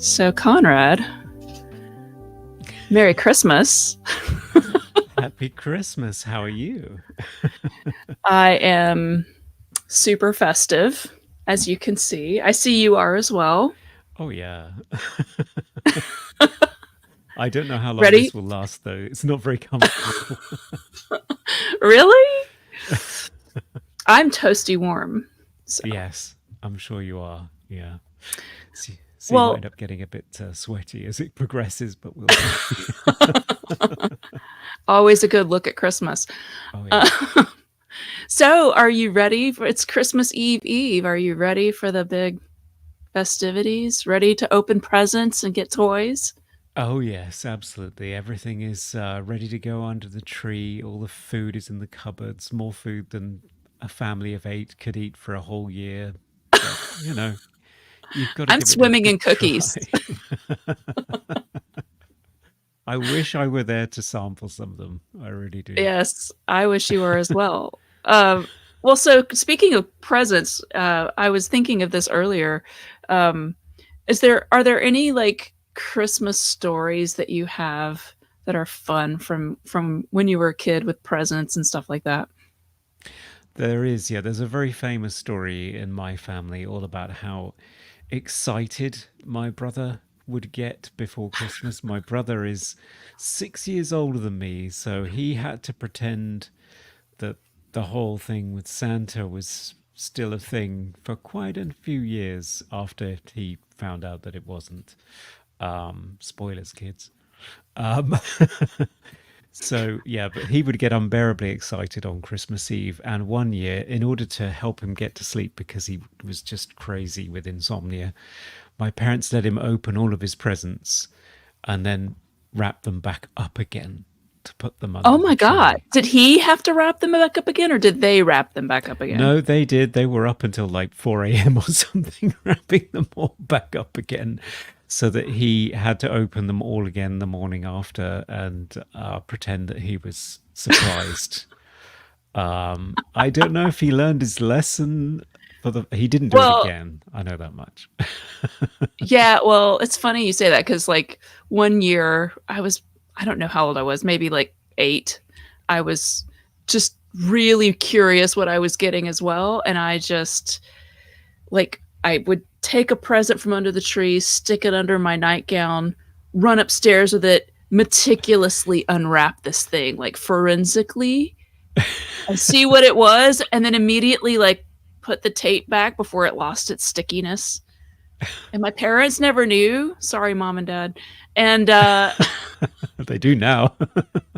So, Conrad, Merry Christmas. Happy Christmas. How are you? I am super festive, as you can see. I see you are as well. Oh, yeah. I don't know how long Ready? this will last, though. It's not very comfortable. Really? I'm toasty warm. So, Yes, I'm sure you are. Yeah. So you well, might end up getting a bit sweaty as it progresses, but we'll see. always a good look at Christmas. Oh, yeah. Uh, so, are you ready for it's Christmas Eve? Are you ready for the big festivities? Ready to open presents and get toys? Oh, yes, absolutely. Everything is ready to go under the tree. All the food is in the cupboards, more food than a family of 8 could eat for a whole year. But, you've got to I'm give it a swimming in good cookies. try. I wish I were there to sample some of them. I really do. Yes, I wish you were as well. Well, so speaking of presents, I was thinking of this earlier. Um, are there any like Christmas stories that you have that are fun from when you were a kid with presents and stuff like that? There is, yeah, there's a very famous story in my family all about how excited my brother would get before Christmas. My brother is 6 years older than me, so he had to pretend that the whole thing with Santa was still a thing for quite a few years after he found out that it wasn't. Spoilers, kids. Um, so, yeah, but he would get unbearably excited on Christmas Eve. And one year, in order to help him get to sleep because he was just crazy with insomnia, my parents let him open all of his presents and then wrap them back up again to put them Oh under the my God. tree. Did he have to wrap them back up again or did they wrap them back up again? No, they did. They were up until like 4 a.m. or something, wrapping them all back up again so that he had to open them all again the morning after and pretend that he was surprised. I don't know if he learned his lesson. He didn't do it Well, again. I know that much. yeah, well, it's funny you say that because like one year I don't know how old I was, maybe like 8. I was just really curious what I was getting as well. And I just like I would take a present from under the tree, stick it under my nightgown, run upstairs with it, meticulously unwrap this thing, like forensically, and see what it was, and then immediately like put the tape back before it lost its stickiness. And my parents never knew. Sorry, mom and dad. And They do now.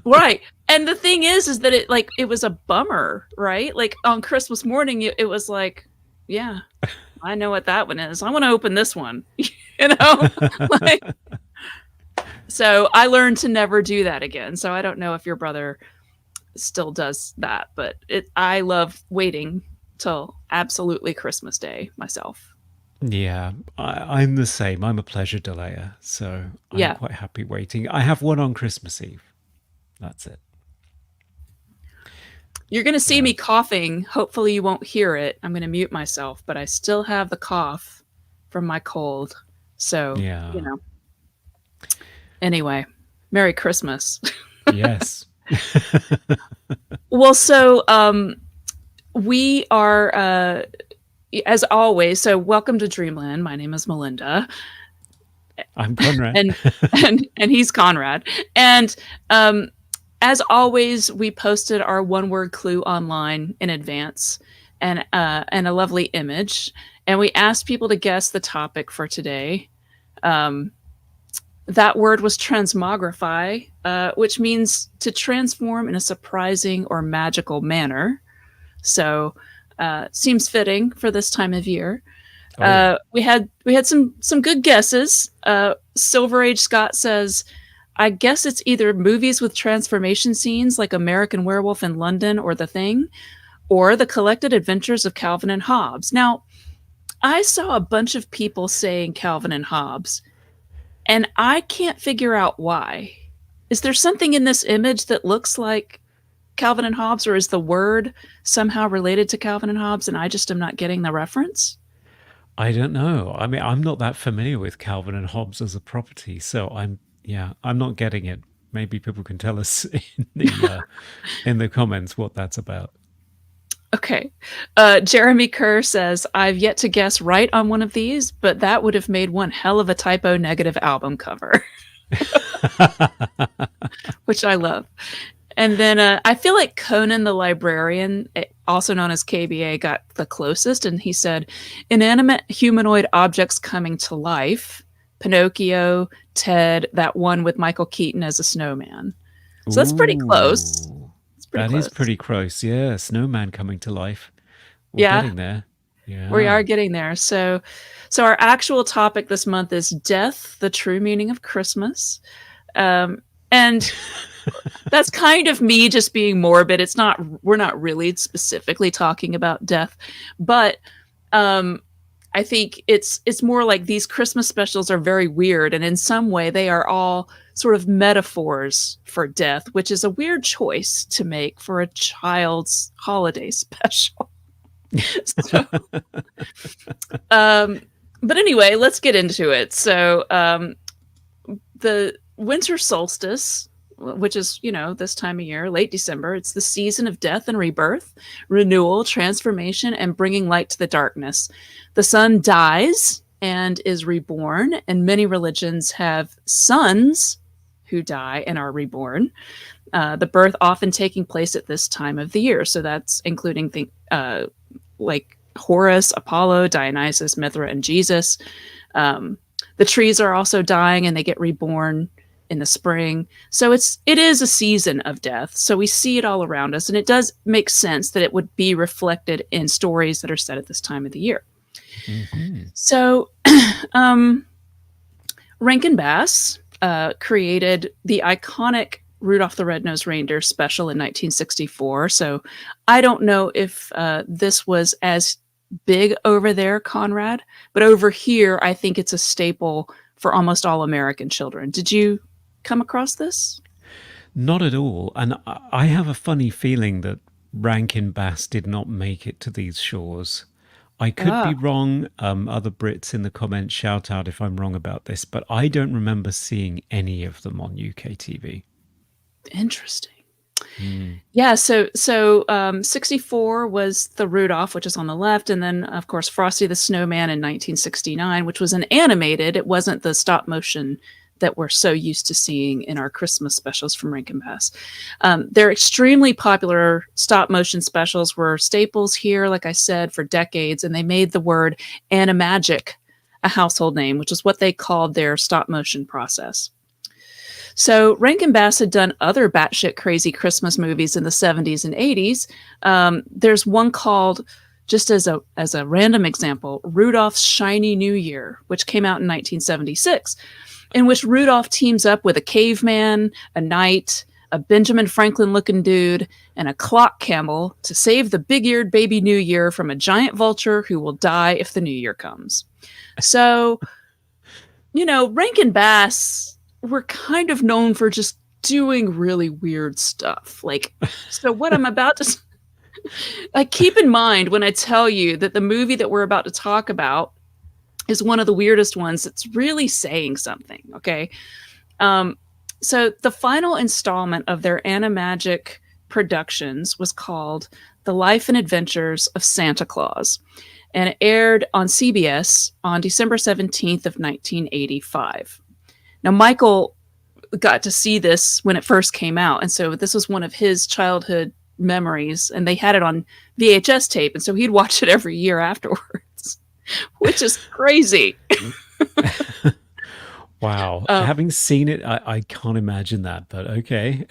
right. And the thing is that it was a bummer, right? Like on Christmas morning, it was like, yeah, I know what that one is. I want to open this one, you know? Like, so I learned to never do that again. So I don't know if your brother still does that, but I love waiting till absolutely Christmas Day myself. Yeah, I'm the same. I'm a pleasure delayer, so I'm Yeah. quite happy waiting. I have one on Christmas Eve. That's it. You're going to see Yeah. me coughing. Hopefully you won't hear it. I'm going to mute myself, but I still have the cough from my cold. So, you Yeah. know, anyway, Merry Christmas. Yes. Well, so we are, as always, so welcome to Dreamland. My name is Melinda, I'm Conrad. and and he's Conrad. And as always, we posted our one word clue online in advance, and a lovely image, and we asked people to guess the topic for today. Um, that word was transmogrify, which means to transform in a surprising or magical manner. So, seems fitting for this time of year. Oh yeah. We had some good guesses. Silver Age Scott says, "I guess it's either movies with transformation scenes like American Werewolf in London or The Thing, or The Collected Adventures of Calvin and Hobbes." Now, I saw a bunch of people saying Calvin and Hobbes, and I can't figure out why. Is there something in this image that looks like Calvin and Hobbes, or is the word somehow related to Calvin and Hobbes, and I just am not getting the reference? I don't know. I mean, I'm not that familiar with Calvin and Hobbes as a property, so I'm not getting it. Maybe people can tell us in the comments what that's about. Okay. Jeremy Kerr says, I've yet to guess right on one of these, but that would have made one hell of a typo negative album cover, which I love. And then I feel like Conan the Librarian, also known as KBA, got the closest. And he said, inanimate humanoid objects coming to life, Pinocchio, Ted, that one with Michael Keaton as a snowman. So that's pretty close. Ooh, It's pretty that is close. pretty close. Yeah, Snowman coming to life. We're Yeah, getting there. we Yeah. are getting there. So our actual topic this month is death, the true meaning of Christmas. And that's kind of me just being morbid. We're not really specifically talking about death, but um, I think it's more like these Christmas specials are very weird, and in some way they are all sort of metaphors for death, which is a weird choice to make for a child's holiday special. So, um, but anyway, let's get into it. So, the winter solstice, which is, this time of year, late December, it's the season of death and rebirth, renewal, transformation, and bringing light to the darkness. The sun dies and is reborn, and many religions have sons who die and are reborn. The birth often taking place at this time of the year. So that's including like Horus, Apollo, Dionysus, Mithra, and Jesus. The trees are also dying and they get reborn in the spring. So it is a season of death. So we see it all around us, and it does make sense that it would be reflected in stories that are set at this time of the year. Mm-hmm. So Rankin-Bass created the iconic Rudolph the Red-Nosed Reindeer special in 1964. So I don't know if this was as big over there, Conrad, but over here, I think it's a staple for almost all American children. Did you come across this? Not at all. And I have a funny feeling that Rankin-Bass did not make it to these shores. I could Ah, be wrong. Other Brits in the comments shout out if I'm wrong about this, but I don't remember seeing any of them on UK TV. interesting. Mm. Yeah, so 64 was the Rudolph, which is on the left, and then of course Frosty the Snowman in 1969, which was an animated. It wasn't the stop motion that we're so used to seeing in our Christmas specials from Rankin-Bass. Their extremely popular stop motion specials were staples here, like I said, for decades, and they made the word animagic a household name, which is what they called their stop motion process. So Rankin-Bass had done other batshit crazy Christmas movies in the 70s and 80s. There's one called, just as a random example, Rudolph's Shiny New Year, which came out in 1976, in which Rudolph teams up with a caveman, a knight, a Benjamin Franklin looking dude, and a clock camel to save the big-eared baby New Year from a giant vulture who will die if the New Year comes. So, Rankin-Bass were kind of known for just doing really weird stuff. So what I'm about to keep in mind when I tell you that the movie that we're about to talk about is one of the weirdest ones that's really saying something, okay? So the final installment of their Animagic productions was called The Life and Adventures of Santa Claus, and it aired on CBS on December 17th of 1985. Now, Michael got to see this when it first came out, and so this was one of his childhood memories, and they had it on VHS tape, and so he'd watch it every year afterwards, which is crazy. Wow. Um, Having seen it, I can't imagine that, but okay.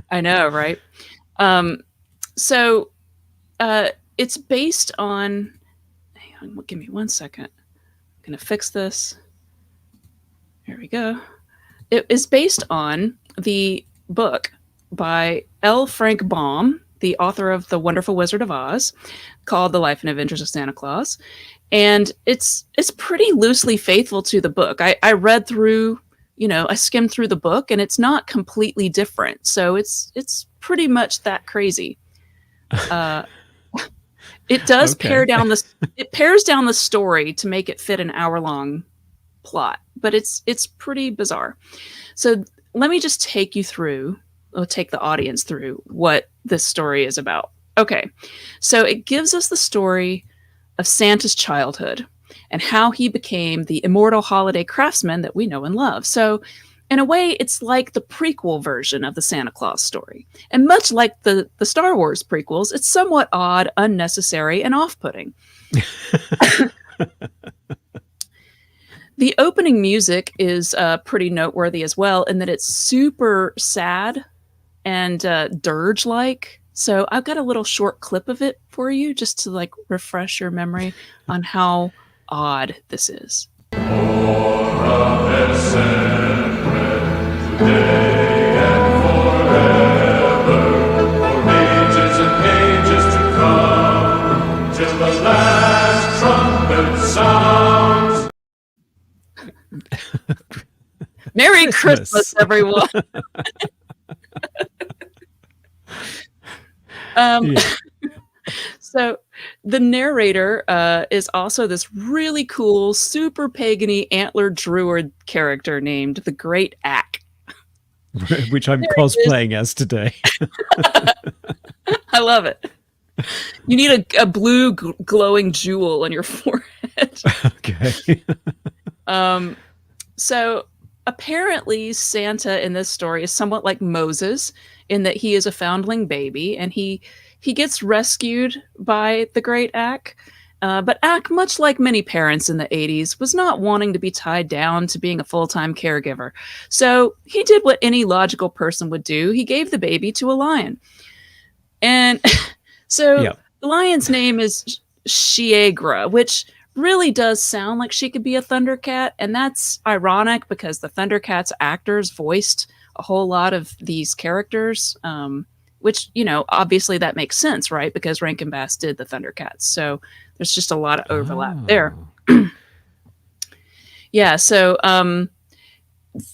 I know, right? Um, so it's based on. Hang on, give me 1 second. I'm gonna fix this. Here we go. It is based on the book by L. Frank Baum, the author of The Wonderful Wizard of Oz, called The Life and Adventures of Santa Claus. And it's pretty loosely faithful to the book. I read through, I skimmed through the book, and it's not completely different. So it's pretty much that crazy. Uh, It does pare Okay. down the it pares down the story to make it fit an hour-long plot, but it's pretty bizarre. So let me just take you through, or take the audience through what this story is about. Okay, so it gives us the story of Santa's childhood and how he became the immortal holiday craftsman that we know and love. So, in a way, it's like the prequel version of the Santa Claus story. And much like the Star Wars prequels, it's somewhat odd, unnecessary, and off putting. The opening music is pretty noteworthy as well, in that it's super sad and dirge like. So I've got a little short clip of it for you just to like refresh your memory on how odd this is. Merry Christmas, everyone. Yeah. So the narrator is also this really cool, super pagany antler druid character named the Great Ack. Which I'm There he is. cosplaying as today. I love it. You need a blue glowing jewel on your forehead. Okay. So apparently Santa in this story is somewhat like Moses in that he is a foundling baby, and he gets rescued by the Great Ack. But Ack, much like many parents in the 80s, was not wanting to be tied down to being a full-time caregiver. So he did what any logical person would do. He gave the baby to a lion. And so Yeah. the lion's name is Shiegra, which really does sound like she could be a Thundercat. And that's ironic because the Thundercats actors voiced a whole lot of these characters, which, you know, obviously that makes sense, right? Because Rankin-Bass did the Thundercats. So there's just a lot of overlap there. Oh. Yeah. So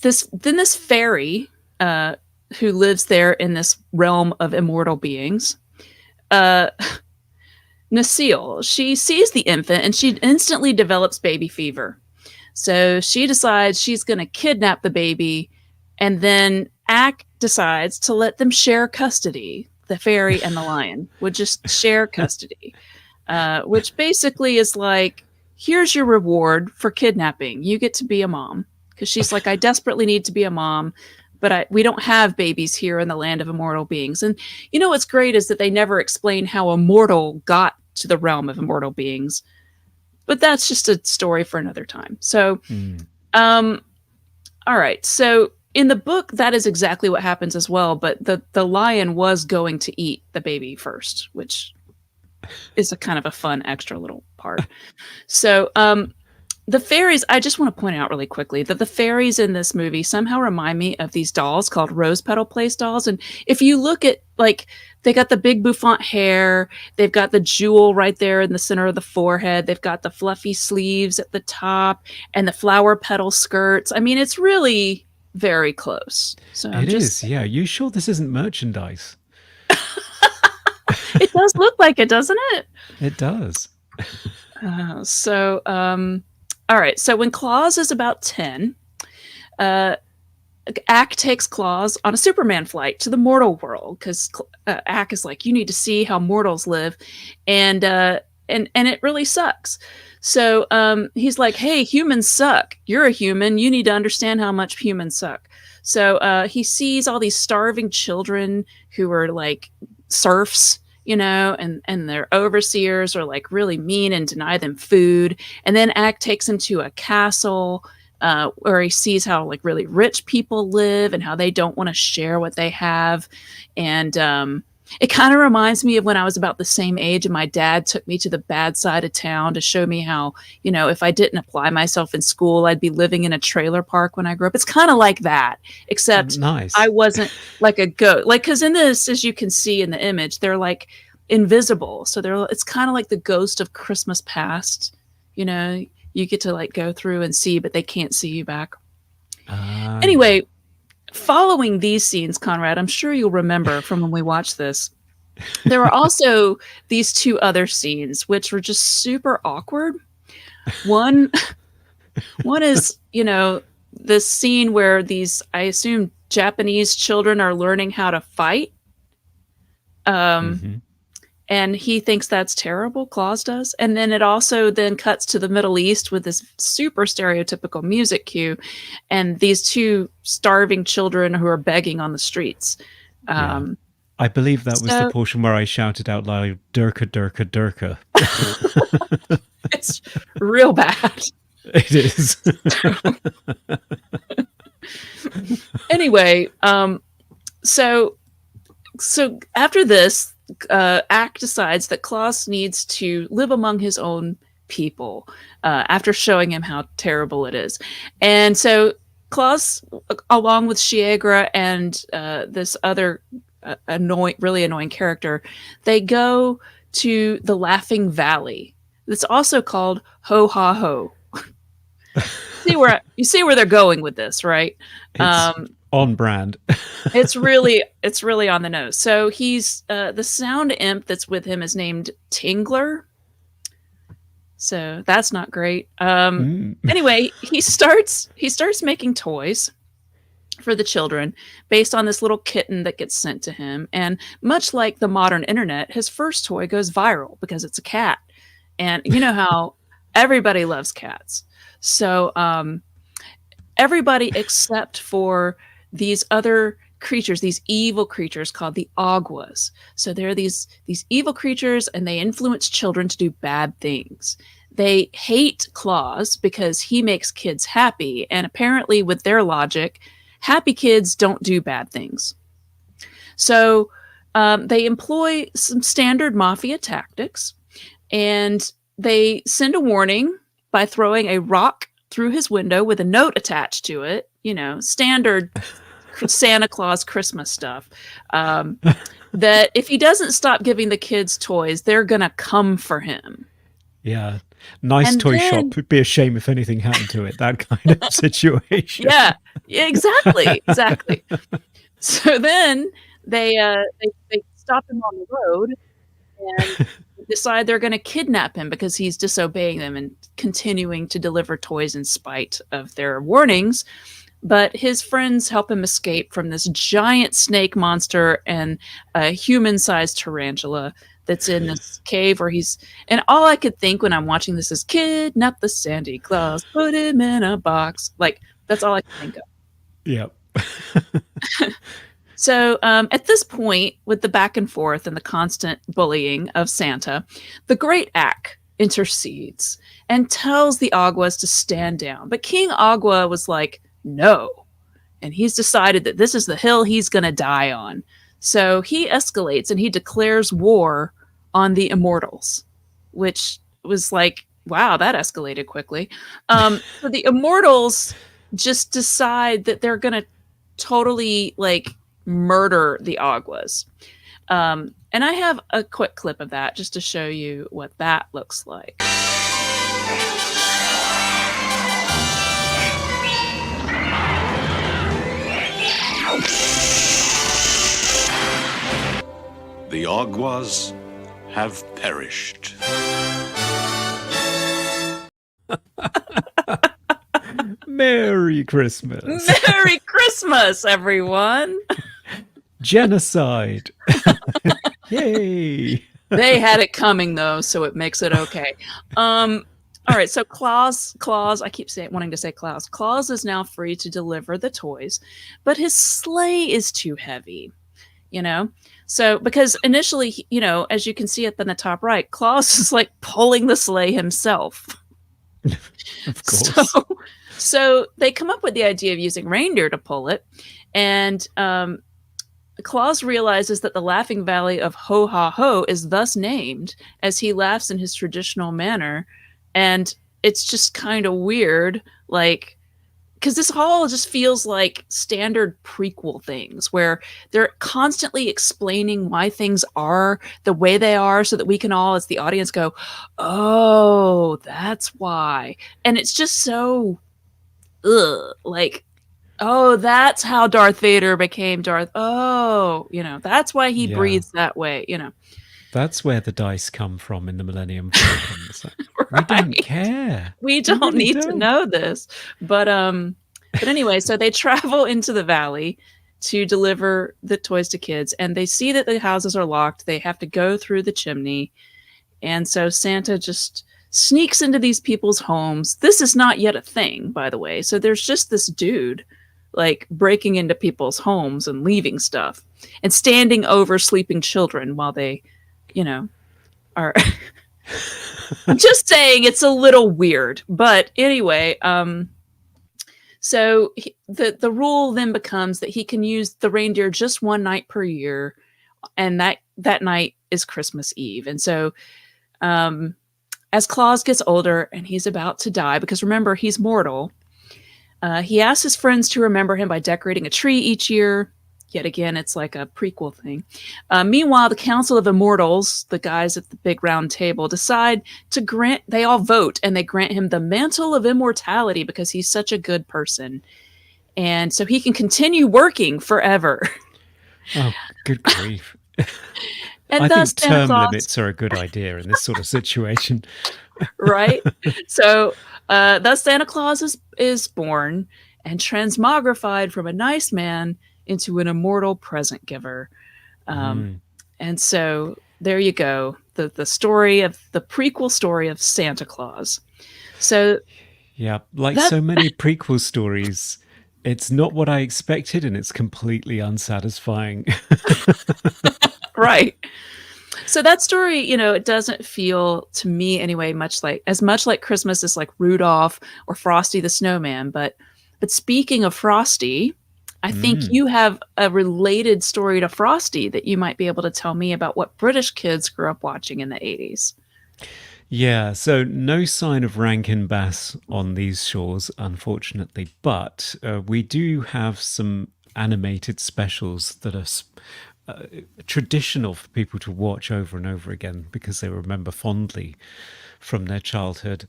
this fairy who lives there in this realm of immortal beings, Nacille, she sees the infant and she instantly develops baby fever. So she decides she's going to kidnap the baby, and then Ack decides to let them share custody. The fairy and the lion would just share custody, which basically is like, here's your reward for kidnapping. You get to be a mom. Because she's like, I desperately need to be a mom, but we don't have babies here in the land of immortal beings. And you know what's great is that they never explain how a mortal got to the realm of immortal beings. But that's just a story for another time. So, all right. So in the book, that is exactly what happens as well. But the lion was going to eat the baby first, which is a kind of a fun extra little part. So, the fairies, I just want to point out really quickly that the fairies in this movie somehow remind me of these dolls called rose petal place dolls. And if you look at, like, they got the big bouffant hair, they've got the jewel right there in the center of the forehead, they've got the fluffy sleeves at the top, and the flower petal skirts. I mean, it's really very close. So It is, yeah. You sure this isn't merchandise? It does look like it, doesn't it? It does. All right. So when Claus is about 10, Ack takes Claus on a Superman flight to the mortal world because Ack is like, you need to see how mortals live, and it really sucks. So he's like, hey, humans suck. You're a human. You need to understand how much humans suck. So he sees all these starving children who are like serfs, you know, and their overseers are like really mean and deny them food. And then Ack takes him to a castle where he sees how like really rich people live and how they don't want to share what they have. And it kind of reminds me of when I was about the same age and my dad took me to the bad side of town to show me how, you know, if I didn't apply myself in school, I'd be living in a trailer park when I grew up. It's kind of like that, except Nice. I wasn't like a goat. Like, because in this, as you can see in the image, they're like invisible. So it's kind of like the ghost of Christmas past, you know, you get to like go through and see, but they can't see you back. Anyway, following these scenes, Conrad, I'm sure you'll remember from when we watched this, There were also these two other scenes which were just super awkward. One one is, this scene where these, I assume, Japanese children are learning how to fight. Um, Hmm. and he thinks that's terrible, Claus does. And then it also then cuts to the Middle East with this super stereotypical music cue and these two starving children who are begging on the streets. Yeah. Um, I believe that was the so portion where I shouted out loud, Durka, Durka, Durka. it's real bad. It is. Anyway, so so after this, Ack decides that Klaus needs to live among his own people after showing him how terrible it is. And so Klaus, along with Shiegra and this other really annoying character, they go to the Laughing Valley. It's also called Ho Ha Ho. You see where they're going with this, right? It's on brand. It's really on the nose. So he's the sound imp that's with him is named Tingler. So that's not great. Mm. Anyway, he starts making toys for the children based on this little kitten that gets sent to him. And much like the modern internet, his first toy goes viral because it's a cat. And you know how everybody loves cats. So everybody except for these other creatures, these evil creatures called the Aguas. So they're these evil creatures, and they influence children to do bad things. They hate Claus because he makes kids happy, and apparently, with their logic, happy kids don't do bad things. So they employ some standard mafia tactics, and they send a warning by throwing a rock through his window with a note attached to it. Standard Santa Claus Christmas stuff. That if he doesn't stop giving the kids toys, they're gonna come for him. Yeah. Nice And toy then, shop. Would be a shame if anything happened to it. That kind of situation. yeah, exactly. So then they stop him on the road and decide they're going to kidnap him because he's disobeying them and continuing to deliver toys in spite of their warnings. But his friends help him escape from this giant snake monster and a human-sized tarantula that's in this cave where he's. And all I could think when I'm watching this is kidnap the Sandy Claus, put him in a box. Like, that's all I can think of. Yep. So at this point, with the back and forth and the constant bullying of Santa, the Great Ack intercedes and tells the Aguas to stand down. But King Agua was like, no. And he's decided that this is the hill he's going to die on. So he escalates and he declares war on the Immortals, which was like, wow, that escalated quickly. So the Immortals just decide that they're going to totally murder the Aguas. And I have a quick clip of that just to show you what that looks like. The Aguas have perished. Merry Christmas. Merry Christmas, everyone. Genocide. Yay. They had it coming though, so it makes it okay. All right, so Claus, I keep wanting to say Claus. Claus is now free to deliver the toys, but his sleigh is too heavy, So, because initially, as you can see up in the top right, Claus is pulling the sleigh himself. Of course. So they come up with the idea of using reindeer to pull it, and Claus realizes that the Laughing Valley of Ho Ha Ho is thus named as he laughs in his traditional manner, and it's just kind of weird, because this all just feels like standard prequel things where they're constantly explaining why things are the way they are so that we can all, as the audience, go, oh, that's why. And it's just so, ugh, Oh, that's how Darth Vader became Darth. Oh, that's why he Yeah. breathes that way, That's where the dice come from in the Millennium Falcon. It's like, we don't right? care. We We don't really need to don't. know this. But anyway, so they travel into the valley to deliver the toys to kids, and they see that the houses are locked. They have to go through the chimney. And so Santa just sneaks into these people's homes. This is not yet a thing, by the way. So there's just this dude like breaking into people's homes and leaving stuff and standing over sleeping children while they, you know, are I'm just saying it's a little weird. But anyway, the rule then becomes that he can use the reindeer just one night per year, and that night is Christmas Eve. And so um as Claus gets older and he's about to die, because remember, he's mortal, he asks his friends to remember him by decorating a tree each year. Yet again, it's like a prequel thing. Meanwhile, the Council of Immortals, the guys at the big round table, decide they all vote and they grant him the mantle of immortality because he's such a good person. And so he can continue working forever. Oh, good grief. And I thus think Santa term Claus, limits are a good idea in this sort of situation. right? So thus Santa Claus is born and transmogrified from a nice man into an immortal present giver. Um, Mm. and so there you go, the story of the prequel story of Santa Claus. So Yeah, like that so many prequel stories, it's not what I expected and it's completely unsatisfying. right. So that story, it doesn't feel to me anyway much like Christmas is like Rudolph or Frosty the Snowman. But speaking of Frosty, I think Mm. you have a related story to Frosty that you might be able to tell me about what British kids grew up watching in the 80s. Yeah, so no sign of Rankin-Bass on these shores, unfortunately, but we do have some animated specials that are traditional for people to watch over and over again because they remember fondly from their childhood.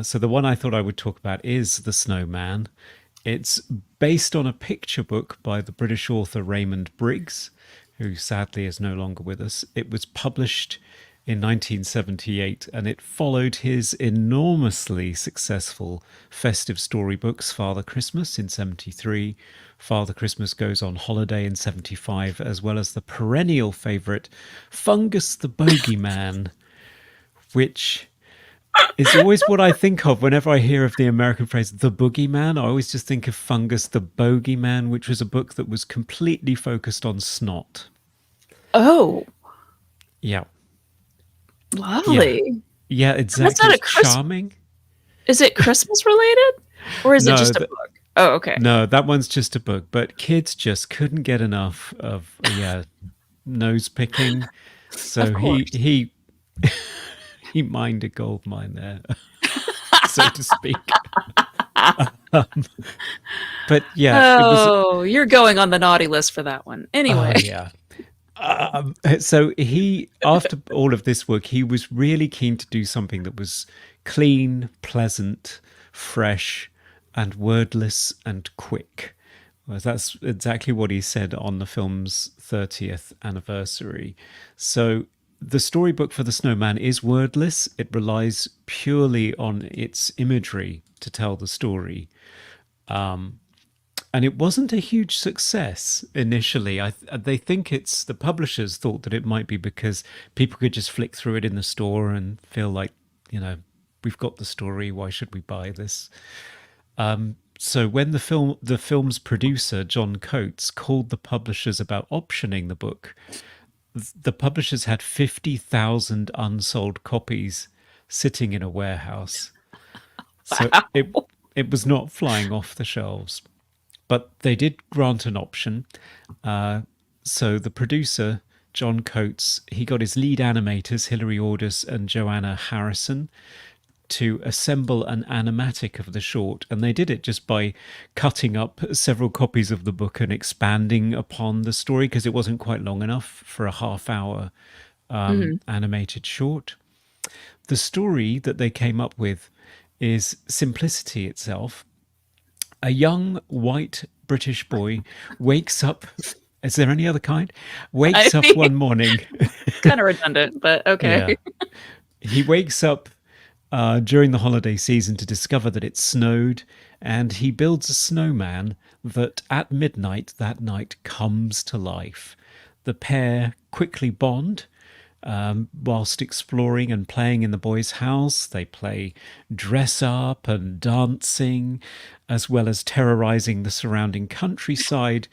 So the one I thought I would talk about is The Snowman. It's based on a picture book by the British author Raymond Briggs, who sadly is no longer with us. It was published in 1978 and it followed his enormously successful festive storybooks Father Christmas in 73, Father Christmas Goes on Holiday in 75, as well as the perennial favourite Fungus the Bogeyman, which is always what I think of whenever I hear of the American phrase "the boogeyman." I always just think of Fungus the Bogeyman, which was a book that was completely focused on snot. Oh, Yeah, yeah, lovely. yeah, And that's exactly. not a It's Chris. charming. Is it Christmas related, or is it No, just a book? Oh, okay. no, that one's just a book. But kids just couldn't get enough of nose picking. Of So he course. he he mined a gold mine there, so to speak. But yeah, it was. Oh, you're going on the naughty list for that one. Oh Anyway. yeah. So he, after all of this work, he was really keen to do something that was clean, pleasant, fresh, and wordless and quick. Well, that's exactly what he said on the film's 30th anniversary. So the storybook for The Snowman is wordless. It relies purely on its imagery to tell the story. And it wasn't a huge success initially. They think it's the publishers thought that it might be because people could just flick through it in the store and feel like, we've got the story. Why should we buy this? So when the film's producer John Coates called the publishers about optioning the book, the publishers had 50,000 unsold copies sitting in a warehouse. So Wow. it was not flying off the shelves. But they did grant an option. So the producer, John Coates, he got his lead animators, Hilary Ordus and Joanna Harrison, to assemble an animatic of the short. And they did it just by cutting up several copies of the book and expanding upon the story because it wasn't quite long enough for a half-hour Mhm. animated short. The story that they came up with is simplicity itself. A young white British boy wakes up. Is there any other kind? I Wakes up mean, one morning. kind of redundant, but Yeah. okay. He wakes up during the holiday season to discover that it snowed, and he builds a snowman that at midnight that night comes to life. The pair quickly bond. Whilst exploring and playing in the boy's house, they play dress up and dancing, as well as terrorizing the surrounding countryside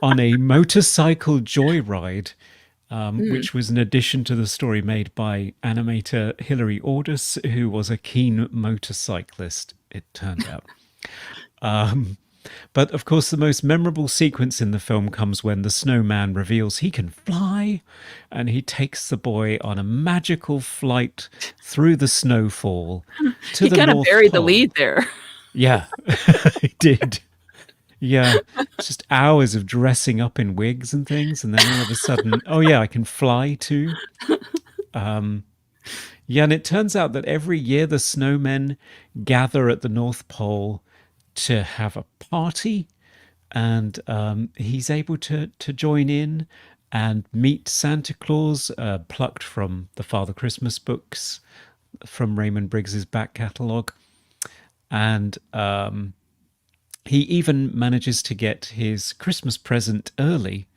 on a motorcycle joyride, Mm. which was an addition to the story made by animator Hilary Ordus, who was a keen motorcyclist, it turned out. But of course, the most memorable sequence in the film comes when the snowman reveals he can fly, and he takes the boy on a magical flight through the snowfall to He the kind of North buried the Pole. lead there. Yeah, he did. Yeah, just hours of dressing up in wigs and things, and then all of a sudden, oh yeah, I can fly too. Yeah, and it turns out that every year the snowmen gather at the North Pole to have a party, and he's able to join in and meet Santa Claus, plucked from the Father Christmas books from Raymond Briggs's back catalogue, and he even manages to get his Christmas present early,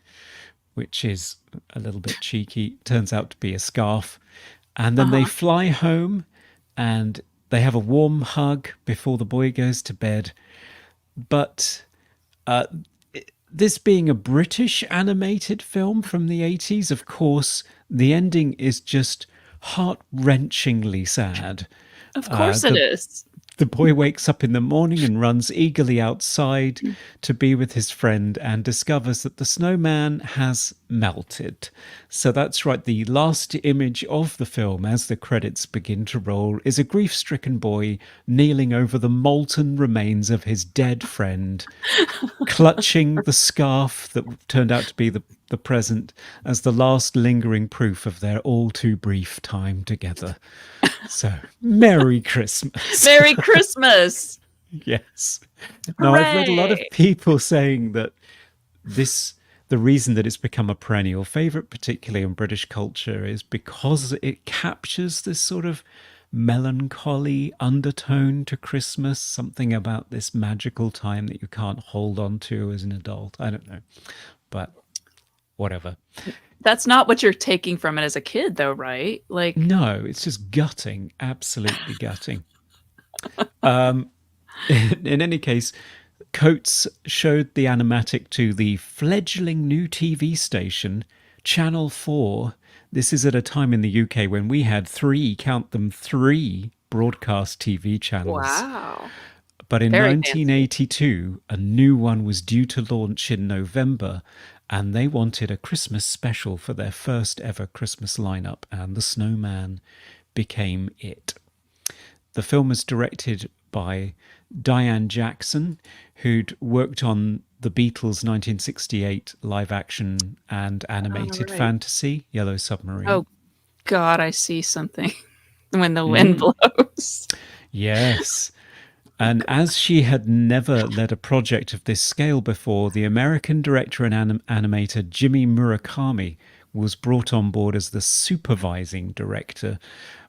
which is a little bit cheeky. Turns out to be a scarf. And then they Uh-huh. fly home and they have a warm hug before the boy goes to bed. But this being a British animated film from the 80s, of course, the ending is just heart-wrenchingly sad. Of Uh, course it the is. the boy wakes up in the morning and runs eagerly outside to be with his friend and discovers that the snowman has melted. So that's right, the last image of the film as the credits begin to roll is a grief stricken boy kneeling over the molten remains of his dead friend, clutching the scarf that turned out to be the present as the last lingering proof of their all too brief time together. So, Merry Christmas. Merry Christmas. Yes. Now, I've read a lot of Hooray. people saying that this, the reason that it's become a perennial favorite, particularly in British culture, is because it captures this sort of melancholy undertone to Christmas, something about this magical time that you can't hold on to as an adult. I don't know, but whatever. That's not what you're taking from it as a kid, though, right? Like, No, it's just gutting, absolutely gutting. In any case, Coates showed the animatic to the fledgling new TV station, Channel 4. This is at a time in the UK when we had three, count them, three broadcast TV channels. wow. But in Very fancy. 1982, a new one was due to launch in November, and they wanted a Christmas special for their first ever Christmas lineup, and The Snowman became it. The film is directed by Diane Jackson, who'd worked on the Beatles' 1968 live action and animated right. fantasy, Yellow Submarine. Oh, God, I see something when the wind blows. Yes. And as she had never led a project of this scale before, the American director and animator Jimmy Murakami was brought on board as the supervising director.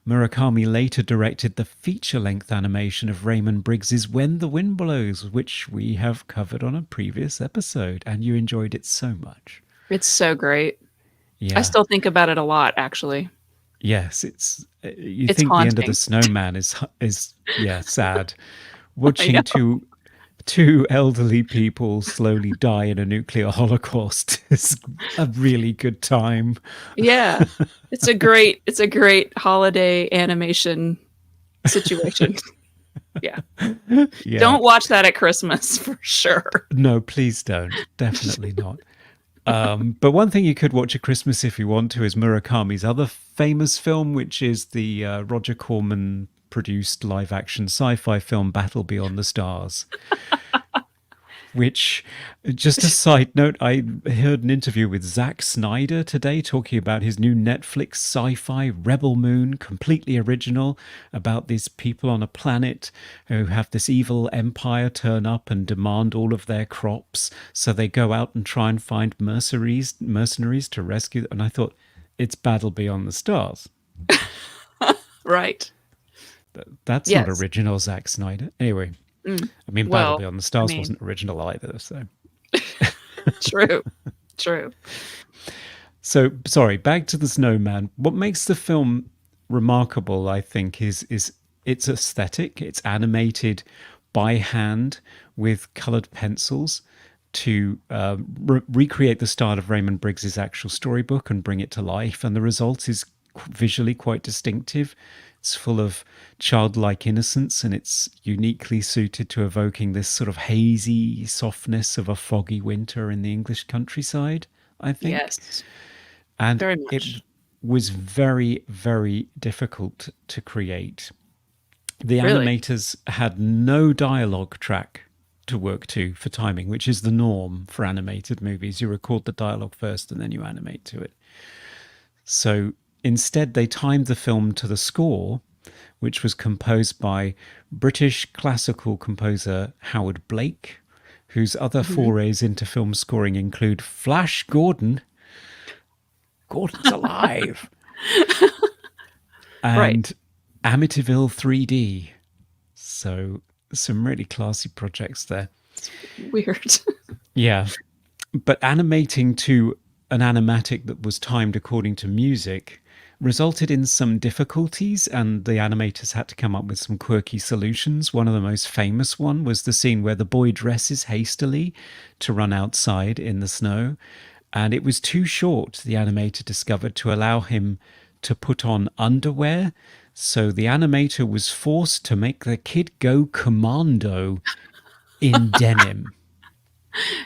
Murakami later directed the feature-length animation of Raymond Briggs's When the Wind Blows, which we have covered on a previous episode, and you enjoyed it so much. It's so great. Yeah. I still think about it a lot, actually. Yes, it's you It's think the end of haunting. the snowman is yeah, sad. Watching two elderly people slowly die in a nuclear holocaust is a really good time. Yeah. It's a great holiday animation situation. Yeah. Yeah. Don't watch that at Christmas for sure. No, please don't. Definitely not. But one thing you could watch at Christmas if you want to is Murakami's other famous film, which is the Roger Corman produced live action sci-fi film Battle Beyond the Stars. which, just a side note, I heard an interview with Zack Snyder today talking about his new Netflix sci-fi Rebel Moon, completely original, about these people on a planet who have this evil empire turn up and demand all of their crops. So they go out and try and find mercenaries to rescue them. And I thought, it's Battle Beyond the Stars. Right. That's not Yes. original, Zack Snyder. Anyway, I mean, Battle Well, Beyond the I Stars mean, wasn't original either. true. True. So sorry, back to the Snowman. What makes the film remarkable, I think, is its aesthetic. It's animated by hand with coloured pencils to recreate the style of Raymond Briggs's actual storybook and bring it to life. And the result is visually quite distinctive. It's full of childlike innocence, and it's uniquely suited to evoking this sort of hazy softness of a foggy winter in the English countryside, I think. Yes. And Very it much. was very, very difficult to create. The Really? animators had no dialogue track to work to for timing, which is the norm for animated movies. You record the dialogue first and then you animate to it. So instead, they timed the film to the score, which was composed by British classical composer Howard Blake, whose other Mhm. forays into film scoring include Flash Gordon. Gordon's alive. Right. And Amityville 3D. So some really classy projects there. Weird. Yeah. But animating to an animatic that was timed according to music resulted in some difficulties, and the animators had to come up with some quirky solutions. One of the most famous one was the scene where the boy dresses hastily to run outside in the snow, and it was too short, the animator discovered, to allow him to put on underwear. So the animator was forced to make the kid go commando in denim.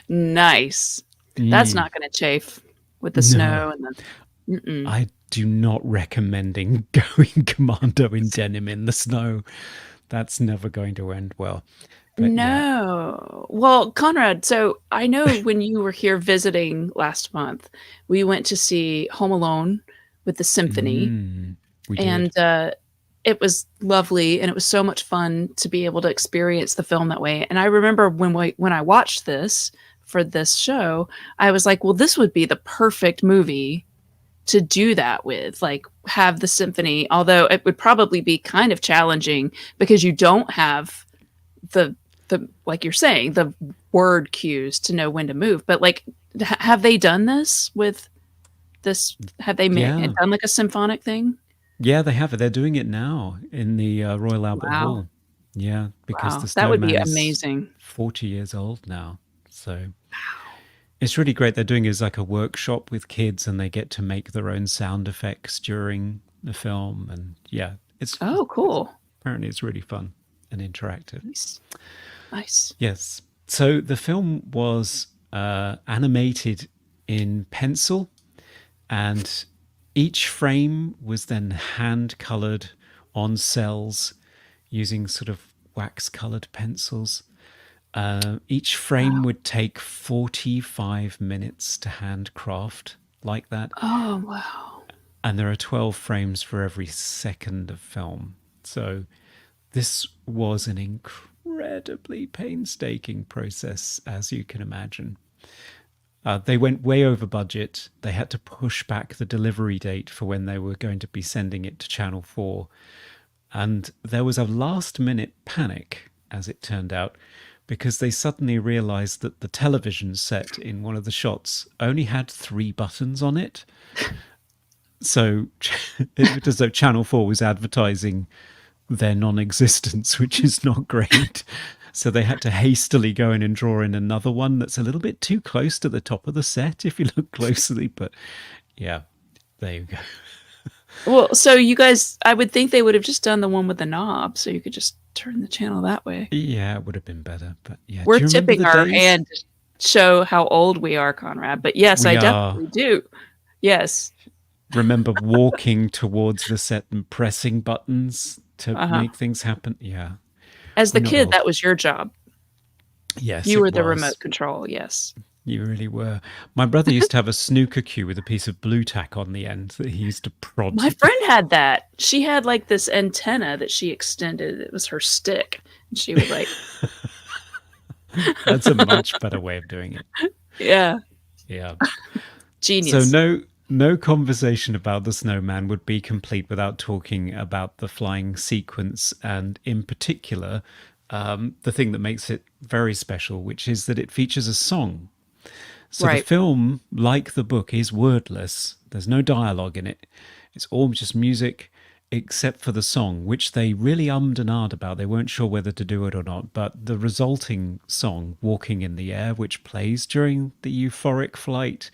Nice. That's not going to chafe with the No, snow and the. Mm-mm. I do not recommending going commando in denim in the snow. That's never going to end well. But yeah. No. Well, Conrad, so I know when you were here visiting last month, we went to see Home Alone with the symphony, We and did. it was lovely, and it was so much fun to be able to experience the film that way. And I remember when I watched this for this show, I was like, well, this would be the perfect movie to do that with, like have the symphony, although it would probably be kind of challenging because you don't have the like you're saying, the word cues to know when to move. But like, have they done this with this? Have they Yeah. done like a symphonic thing? Yeah, they have it. They're doing it now in the Royal Albert Wow. Hall. Yeah, because Wow. the That would be Snowman is amazing. 40 years old now. So it's really great. They're doing it as like a workshop with kids, and they get to make their own sound effects during the film. And yeah, Oh, cool. apparently it's really fun and interactive. Nice. Nice. Yes. So the film was animated in pencil, and each frame was then hand colored on cells using sort of wax colored pencils. Each frame Wow. would take 45 minutes to handcraft like that. Oh, wow. And there are 12 frames for every second of film. So this was an incredibly painstaking process, as you can imagine. They went way over budget. They had to push back the delivery date for when they were going to be sending it to Channel 4. And there was a last minute panic, as it turned out, because they suddenly realized that the television set in one of the shots only had 3 buttons on it. So it was as though Channel 4 was advertising their non-existence, which is not great. So they had to hastily go in and draw in another one that's a little bit too close to the top of the set if you look closely. But yeah, there you go. Well, so you guys, I would think they would have just done the one with the knob, so you could just turn the channel that way. Yeah, it would have been better. But yeah, We're do you remember tipping the our days? hand to show how old we are, Conrad. But yes, I We are. definitely do. Yes. Remember walking towards the set and pressing buttons to Uh-huh. make things happen? Yeah, As we're the not kid, old. that was your job. Yes, You it were the was. remote control, yes. You really were. My brother used to have a snooker cue with a piece of blue tack on the end that he used to prod. My friend had that. She had, like, this antenna that she extended. It was her stick, and she would, like That's a much better way of doing it. Yeah, Yeah. So genius. no conversation about the snowman would be complete without talking about the flying sequence, and in particular, the thing that makes it very special, which is that it features a song. So the Right. film, like the book, is wordless. There's no dialogue in it. It's all just music, except for the song, which they really ummed and ahed about. They weren't sure whether to do it or not. But the resulting song, Walking in the Air, which plays during the euphoric flight,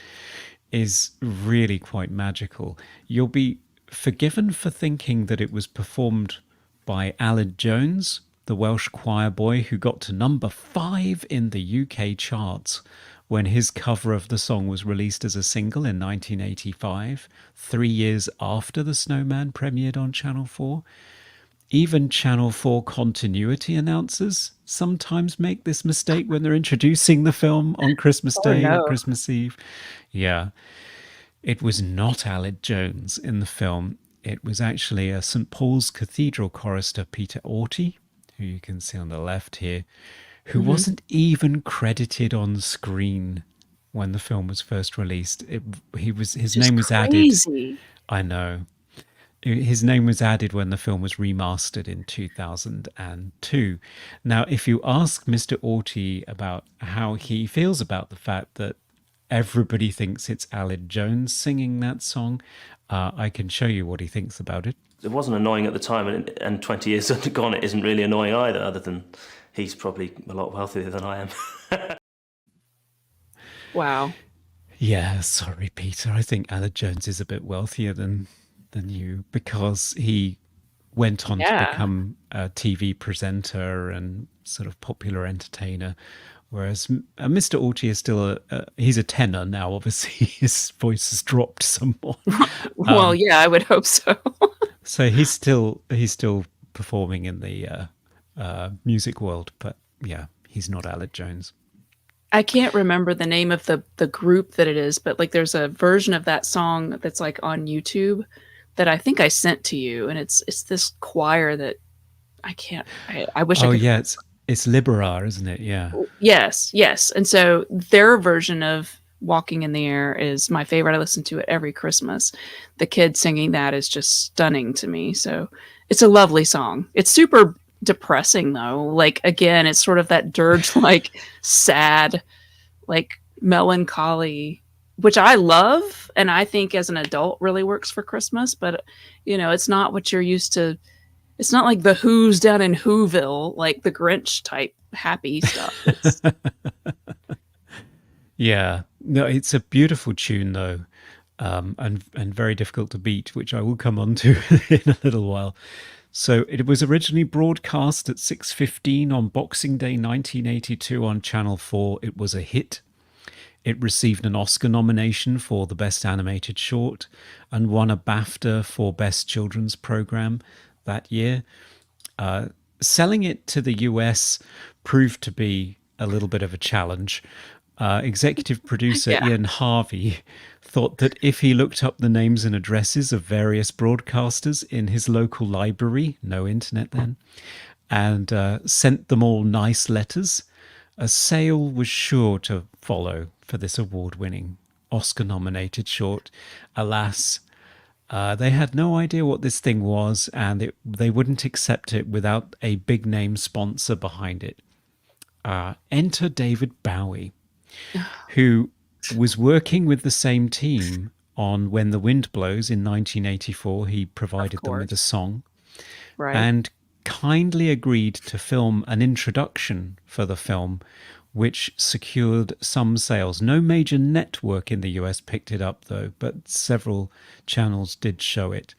is really quite magical. You'll be forgiven for thinking that it was performed by Aled Jones, the Welsh choir boy who got to number 5 in the UK charts when his cover of the song was released as a single in 1985, 3 years after The Snowman premiered on Channel 4. Even Channel 4 continuity announcers sometimes make this mistake when they're introducing the film on Christmas Oh, Day or no. Christmas Eve. Yeah, it was not Aled Jones in the film. It was actually a St. Paul's Cathedral chorister, Peter Orty, who you can see on the left here, who Mhm. wasn't even credited on screen when the film was first released. His Just name was added. crazy. I know. His name was added when the film was remastered in 2002. Now, if you ask Mr. Orty about how he feels about the fact that everybody thinks it's Aled Jones singing that song, I can show you what he thinks about it. It wasn't annoying at the time, and 20 years gone, it isn't really annoying either, other than he's probably a lot wealthier than I am. Wow. Yeah, sorry, Peter. I think Aled Jones is a bit wealthier than you, because he went on to Yeah. become a TV presenter and sort of popular entertainer. Whereas Mr. Orty is still he's a tenor now. Obviously, his voice has dropped somewhat. Well, yeah, I would hope so. So he's still performing in the music world, but yeah, he's not Aled Jones. I can't remember the name of the group that it is, but, like, there's a version of that song that's, like, on YouTube that I think I sent to you, and it's this choir that I wish I Oh could. yeah, it's Libera, isn't it? Yeah. Yes, yes, and so their version of "Walking in the Air" is my favorite. I listen to it every Christmas. The kid singing that is just stunning to me, so it's a lovely song. It's super depressing, though. Like, again, it's sort of that dirge-like, sad, like, melancholy, which I love, and I think as an adult really works for Christmas, but, it's not what you're used to. It's not like the Who's down in Whoville, like the Grinch type happy stuff. It's Yeah, no, it's a beautiful tune though, and very difficult to beat, which I will come on to in a little while. So it was originally broadcast at 6:15 on Boxing Day 1982 on Channel 4. It was a hit. It received an Oscar nomination for the Best Animated Short and won a BAFTA for Best Children's Program that year. Selling it to the US proved to be a little bit of a challenge. Executive producer yeah. Ian Harvey thought that if he looked up the names and addresses of various broadcasters in his local library, no internet then, and sent them all nice letters, a sale was sure to follow for this award-winning Oscar-nominated short. Alas, they had no idea what this thing was, and they wouldn't accept it without a big-name sponsor behind it. Enter David Bowie, who was working with the same team on When the Wind Blows in 1984. He provided them with a song, Right. and kindly agreed to film an introduction for the film, which secured some sales. No major network in the US picked it up, though, but several channels did show it.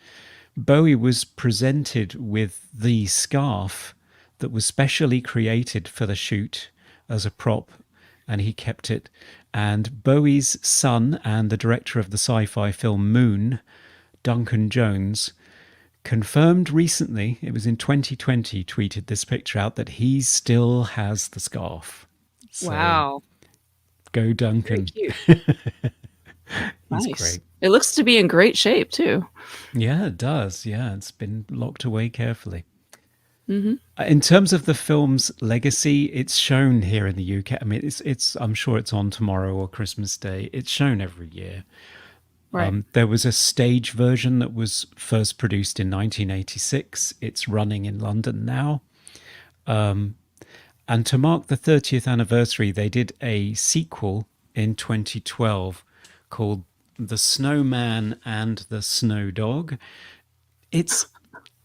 Bowie was presented with the scarf that was specially created for the shoot as a prop, and he kept it. And Bowie's son and the director of the sci-fi film Moon, Duncan Jones, confirmed recently, it was in 2020, tweeted this picture out, that he still has the scarf. So Wow. go Very Duncan. cute. He's Nice. great. It looks to be in great shape too. Yeah, it does. Yeah, it's been locked away carefully. Hmm. In terms of the film's legacy, it's shown here in the UK. I mean, it's. I'm sure it's on tomorrow or Christmas Day. It's shown every year. Right. There was a stage version that was first produced in 1986. It's running in London now. And to mark the 30th anniversary, they did a sequel in 2012 called The Snowman and the Snow Dog. It's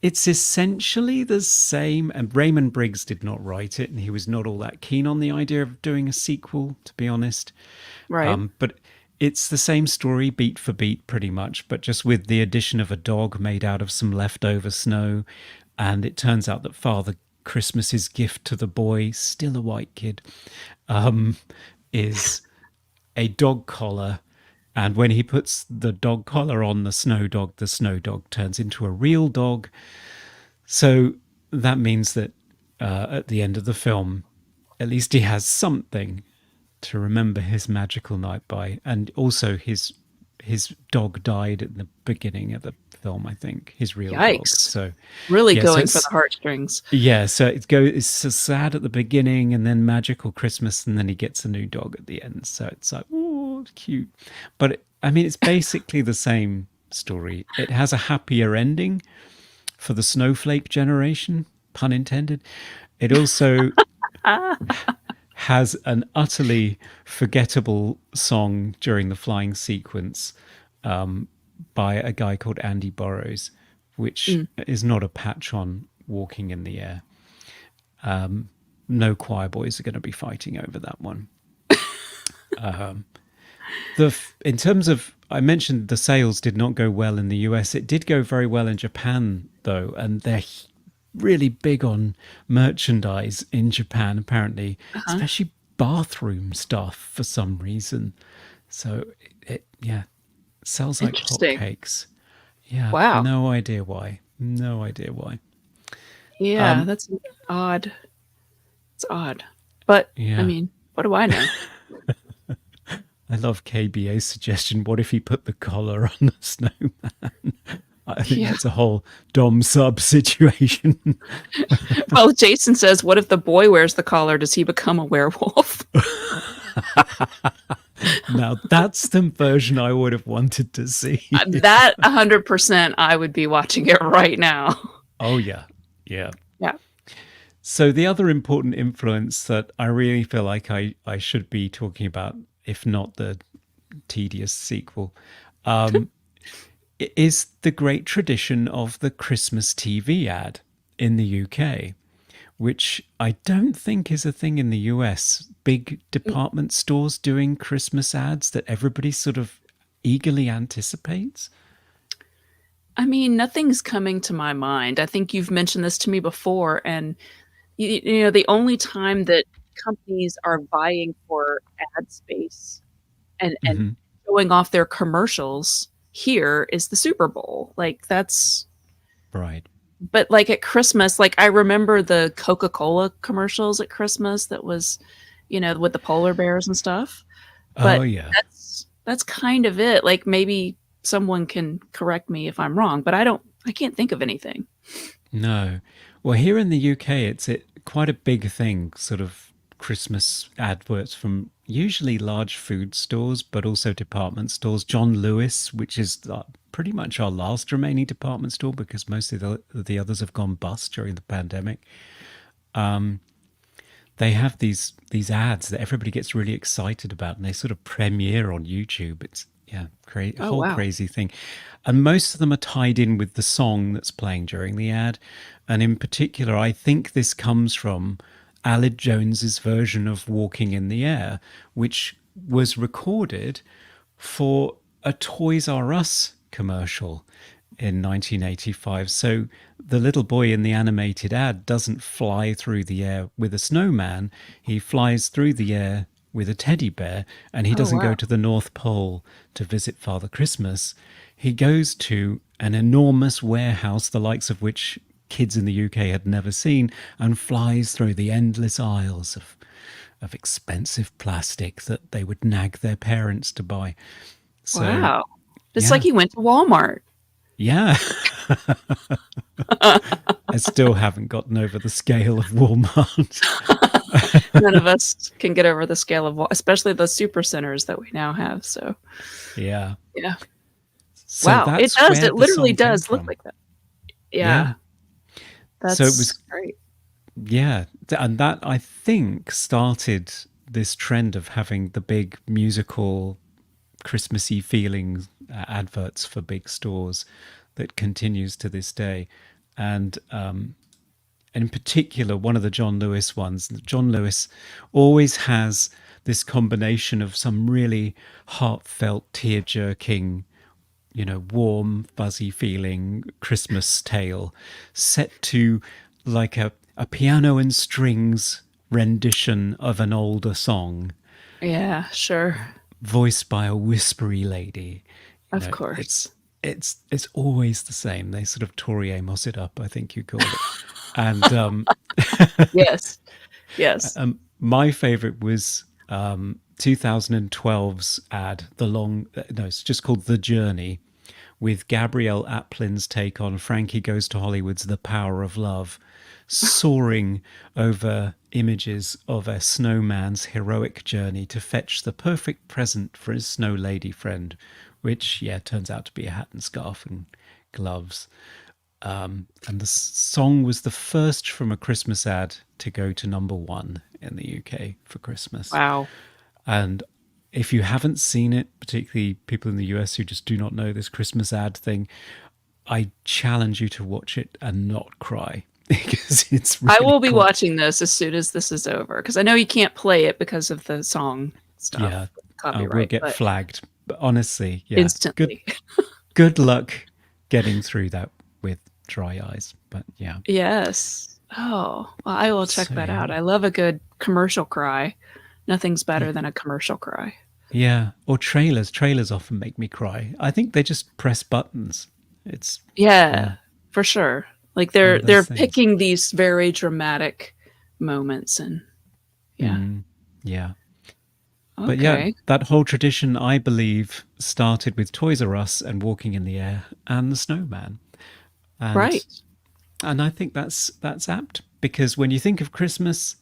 it's essentially the same, and Raymond Briggs did not write it, and he was not all that keen on the idea of doing a sequel, to be honest. Right. But it's the same story, beat for beat, pretty much, but just with the addition of a dog made out of some leftover snow. And it turns out that Father Christmas's gift to the boy, still a white kid, is a dog collar. And when he puts the dog collar on the snow dog turns into a real dog. So that means that at the end of the film, at least he has something to remember his magical night by. And also his dog died at the beginning of the film, I think, his real dog. Yikes. So Really yeah, so going for the heartstrings. yeah, so it's so sad at the beginning and then magical Christmas and then he gets a new dog at the end. So it's like, oh, cute. But I mean, it's basically the same story. It has a happier ending for the snowflake generation, pun intended. It also has an utterly forgettable song during the flying sequence by a guy called Andy Burrows, which is not a patch on Walking in the Air. No choir boys are going to be fighting over that one. In terms of, I mentioned the sales did not go well in the US. It did go very well in Japan, though, and they're really big on merchandise in Japan, apparently, especially bathroom stuff for some reason. So it sells like hotcakes. Yeah, Wow. no idea why. No idea why. Yeah, that's odd. It's odd. But Yeah. I mean, what do I know? I love KBA's suggestion. What if he put the collar on the snowman? I think that's a whole dom sub situation. Well, Jason says, what if the boy wears the collar? Does he become a werewolf? Now that's the version I would have wanted to see. That 100%, I would be watching it right now. Oh yeah, yeah. Yeah. So the other important influence that I really feel like I should be talking about, if not the tedious sequel, is the great tradition of the Christmas TV ad in the UK, which I don't think is a thing in the US. Big department stores doing Christmas ads that everybody sort of eagerly anticipates. I mean, nothing's coming to my mind. I think you've mentioned this to me before, and you know, the only time that companies are vying for ad space and showing off their commercials here is the Super Bowl. Like that's Right. But like at Christmas, like I remember the Coca-Cola commercials at Christmas that was, you know, with the polar bears and stuff. But Oh yeah. that's kind of it. Like maybe someone can correct me if I'm wrong, but I can't think of anything. No. Well, here in the UK, it's quite a big thing, sort of Christmas adverts from usually large food stores, but also department stores. John Lewis, which is pretty much our last remaining department store because most of the others have gone bust during the pandemic. They have these ads that everybody gets really excited about, and they sort of premiere on YouTube. It's crazy thing, and most of them are tied in with the song that's playing during the ad. And in particular, I think this comes from Aled Jones's version of Walking in the Air, which was recorded for a Toys R Us commercial in 1985. So the little boy in the animated ad doesn't fly through the air with a snowman. He flies through the air with a teddy bear, and he doesn't go to the North Pole to visit Father Christmas. He goes to an enormous warehouse, the likes of which kids in the UK had never seen, and flies through the endless aisles of expensive plastic that they would nag their parents to buy. So, Wow. It's yeah. like he went to Walmart. Yeah. I still haven't gotten over the scale of Walmart. None of us can get over the scale of, especially the super centers that we now have. So, Yeah. yeah. So Wow. It that's does. where It the literally song came does look from. like that. Yeah. Yeah. So it was, That's great. yeah. And that, I think, started this trend of having the big musical Christmassy feeling adverts for big stores that continues to this day. And in particular, one of the John Lewis ones, John Lewis always has this combination of some really heartfelt, tear-jerking, warm, fuzzy feeling Christmas tale set to like a piano and strings rendition of an older song Yeah, sure. voiced by a whispery lady. Of course. It's always the same. They sort of Tori Amos it up, I think you call it. And Yes. Yes. my favorite was 2012's ad, it's just called The Journey, with Gabrielle Aplin's take on Frankie Goes to Hollywood's The Power of Love, soaring over images of a snowman's heroic journey to fetch the perfect present for his snow lady friend, which, turns out to be a hat and scarf and gloves. And the song was the first from a Christmas ad to go to #1 in the UK for Christmas. Wow. And if you haven't seen it, particularly people in the US who just do not know this Christmas ad thing, I challenge you to watch it and not cry because it's really I will be good. watching this as soon as this is over because I know you can't play it because of the song stuff. Yeah, Copyright. we'll get flagged. But honestly, instantly. Good luck getting through that with dry eyes. But yeah. Yes. Oh, well, I will check So, that yeah. out. I love a good commercial cry. Nothing's better than a commercial cry. Yeah, or trailers. Trailers often make me cry. I think they just press buttons. It's Yeah, for sure. Like One they're of those things. picking these very dramatic moments and yeah. yeah. Okay. But yeah, that whole tradition, I believe, started with Toys R Us and Walking in the Air and the Snowman. And, Right. And I think that's apt because when you think of Christmas,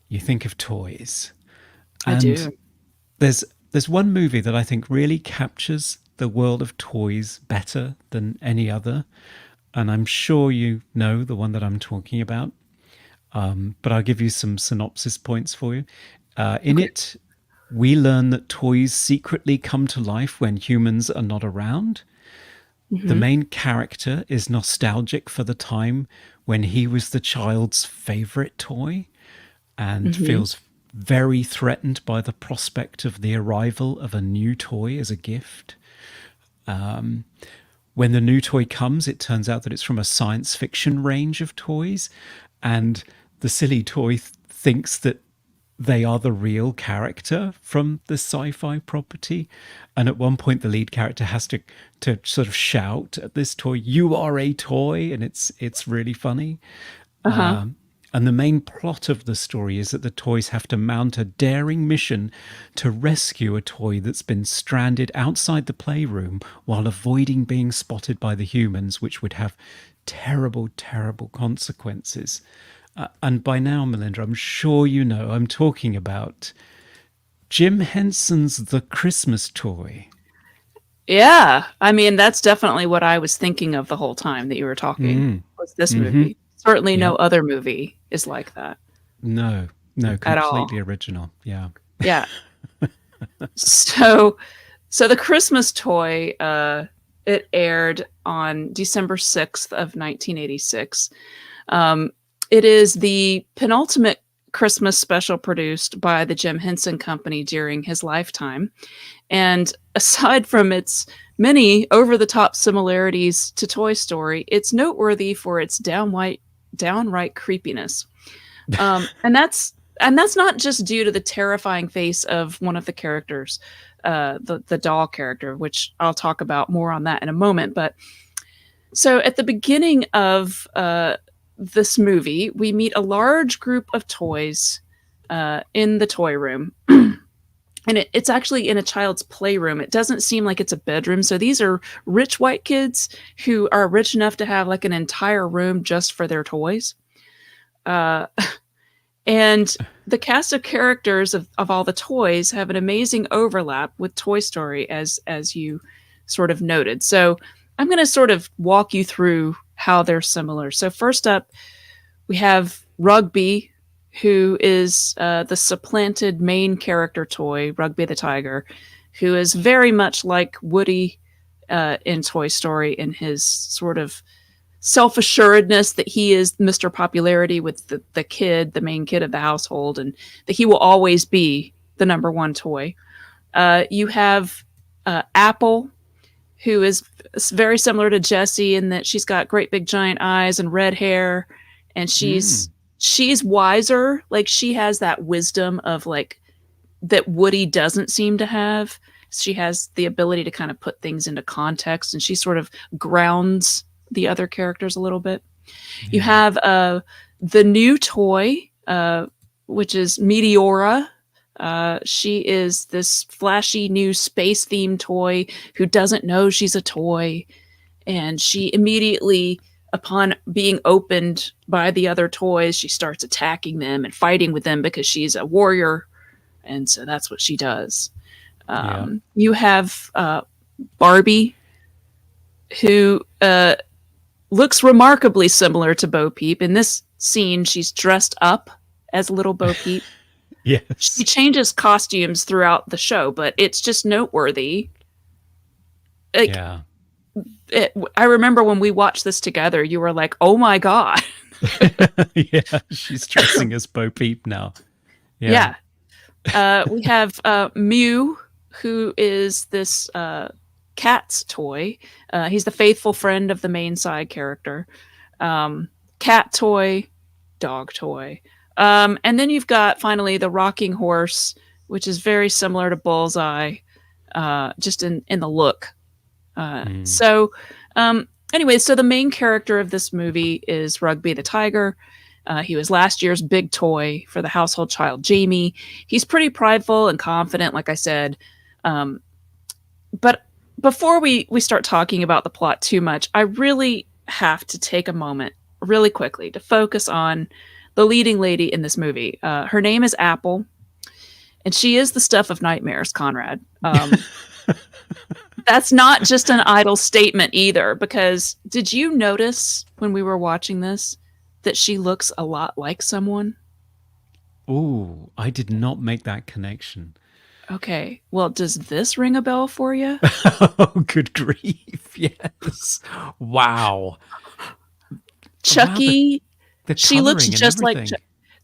you think of toys. I do. There's one movie that I think really captures the world of toys better than any other. And I'm sure you know the one that I'm talking about. But I'll give you some synopsis points for you. In it, we learn that toys secretly come to life when humans are not around. The main character is nostalgic for the time when he was the child's favorite toy and feels very threatened by the prospect of the arrival of a new toy as a gift. When the new toy comes, it turns out that it's from a science fiction range of toys, and the silly toy thinks that they are the real character from the sci-fi property. And at one point, the lead character has to sort of shout at this toy, "You are a toy," and it's really funny. And the main plot of the story is that the toys have to mount a daring mission to rescue a toy that's been stranded outside the playroom while avoiding being spotted by the humans, which would have terrible, terrible consequences. And by now, Melinda, I'm sure you know I'm talking about Jim Henson's The Christmas Toy. Yeah. I mean, that's definitely what I was thinking of the whole time that you were talking. Was this movie. Certainly no other movie is like that. No, At all. completely original. Yeah. Yeah. So the Christmas Toy, it aired on December 6th of 1986. It is the penultimate Christmas special produced by the Jim Henson Company during his lifetime. And aside from its many over-the-top similarities to Toy Story, it's noteworthy for its downright creepiness. And that's not just due to the terrifying face of one of the characters, the doll character, which I'll talk about more on that in a moment. But so at the beginning of this movie, we meet a large group of toys in the toy room. And it's actually in a child's playroom. It doesn't seem like it's a bedroom. So these are rich white kids who are rich enough to have like an entire room just for their toys. Uh, and the cast of characters of all the toys have an amazing overlap with Toy Story, as you sort of noted. So I'm going to sort of walk you through how they're similar. So first up, we have Rugby, who is the supplanted main character toy, Rugby the Tiger, who is very much like Woody in Toy Story in his sort of self-assuredness that he is Mr. Popularity with the kid, the main kid of the household, and that he will always be the number one toy. You have Apple, who is very similar to Jessie in that she's got great big giant eyes and red hair, and she's wiser. Like, she has that wisdom of like that Woody doesn't seem to have. She has the ability to kind of put things into context, and she sort of grounds the other characters a little bit. Yeah. You have the new toy, which is Meteora. She is this flashy new space themed toy who doesn't know she's a toy, and she immediately, upon being opened by the other toys, she starts attacking them and fighting with them because she's a warrior, and so that's what she does. You have Barbie, who looks remarkably similar to Bo Peep. In this scene, she's dressed up as little Bo Peep. Yes. She changes costumes throughout the show, but it's just noteworthy. Like, I remember when we watched this together, you were like, oh my God. Yeah, she's dressing as Bo Peep now. Yeah. We have Mew, who is this cat's toy. He's the faithful friend of the main side character. Cat toy, dog toy. And then you've got finally the rocking horse, which is very similar to Bullseye, just in the look. So anyway, so the main character of this movie is Rugby the Tiger. He was last year's big toy for the household child, Jamie. He's pretty prideful and confident, like I said. But before we start talking about the plot too much, I really have to take a moment really quickly to focus on the leading lady in this movie. Her name is Apple, and she is the stuff of nightmares, Conrad. That's not just an idle statement either, because did you notice when we were watching this that she looks a lot like someone? Ooh, I did not make that connection. Okay, well, does this ring a bell for you? Oh, good grief, yes. Wow. Chucky, wow, she looks just like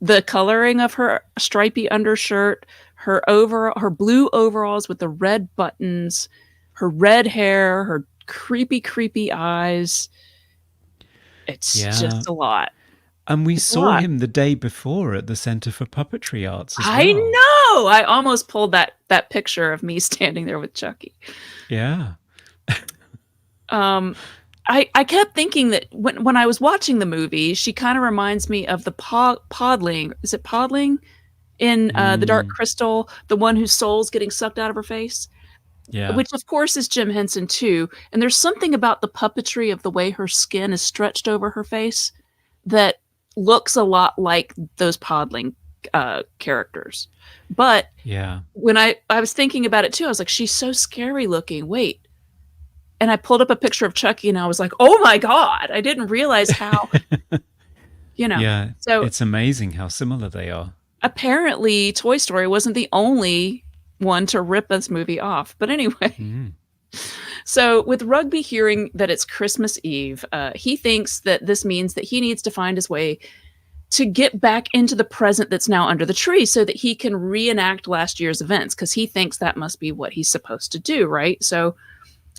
the coloring of her stripy undershirt, her blue overalls with the red buttons, her red hair, her creepy eyes. It's just a lot. And we saw him the day before at the Center for Puppetry Arts as well. I know! I almost pulled that picture of me standing there with Chucky. Yeah. I kept thinking that when I was watching the movie, she kind of reminds me of the Podling. Is it Podling in The Dark Crystal? The one whose soul's getting sucked out of her face? Yeah. Which, of course, is Jim Henson, too. And there's something about the puppetry of the way her skin is stretched over her face that looks a lot like those Podling characters. But when I was thinking about it, too, I was like, she's so scary looking. Wait. And I pulled up a picture of Chucky, and I was like, oh, my God. I didn't realize how, Yeah, so it's amazing how similar they are. Apparently, Toy Story wasn't the only one to rip this movie off. But anyway, so with Rugby hearing that it's Christmas Eve, he thinks that this means that he needs to find his way to get back into the present that's now under the tree so that he can reenact last year's events, because he thinks that must be what he's supposed to do, right? So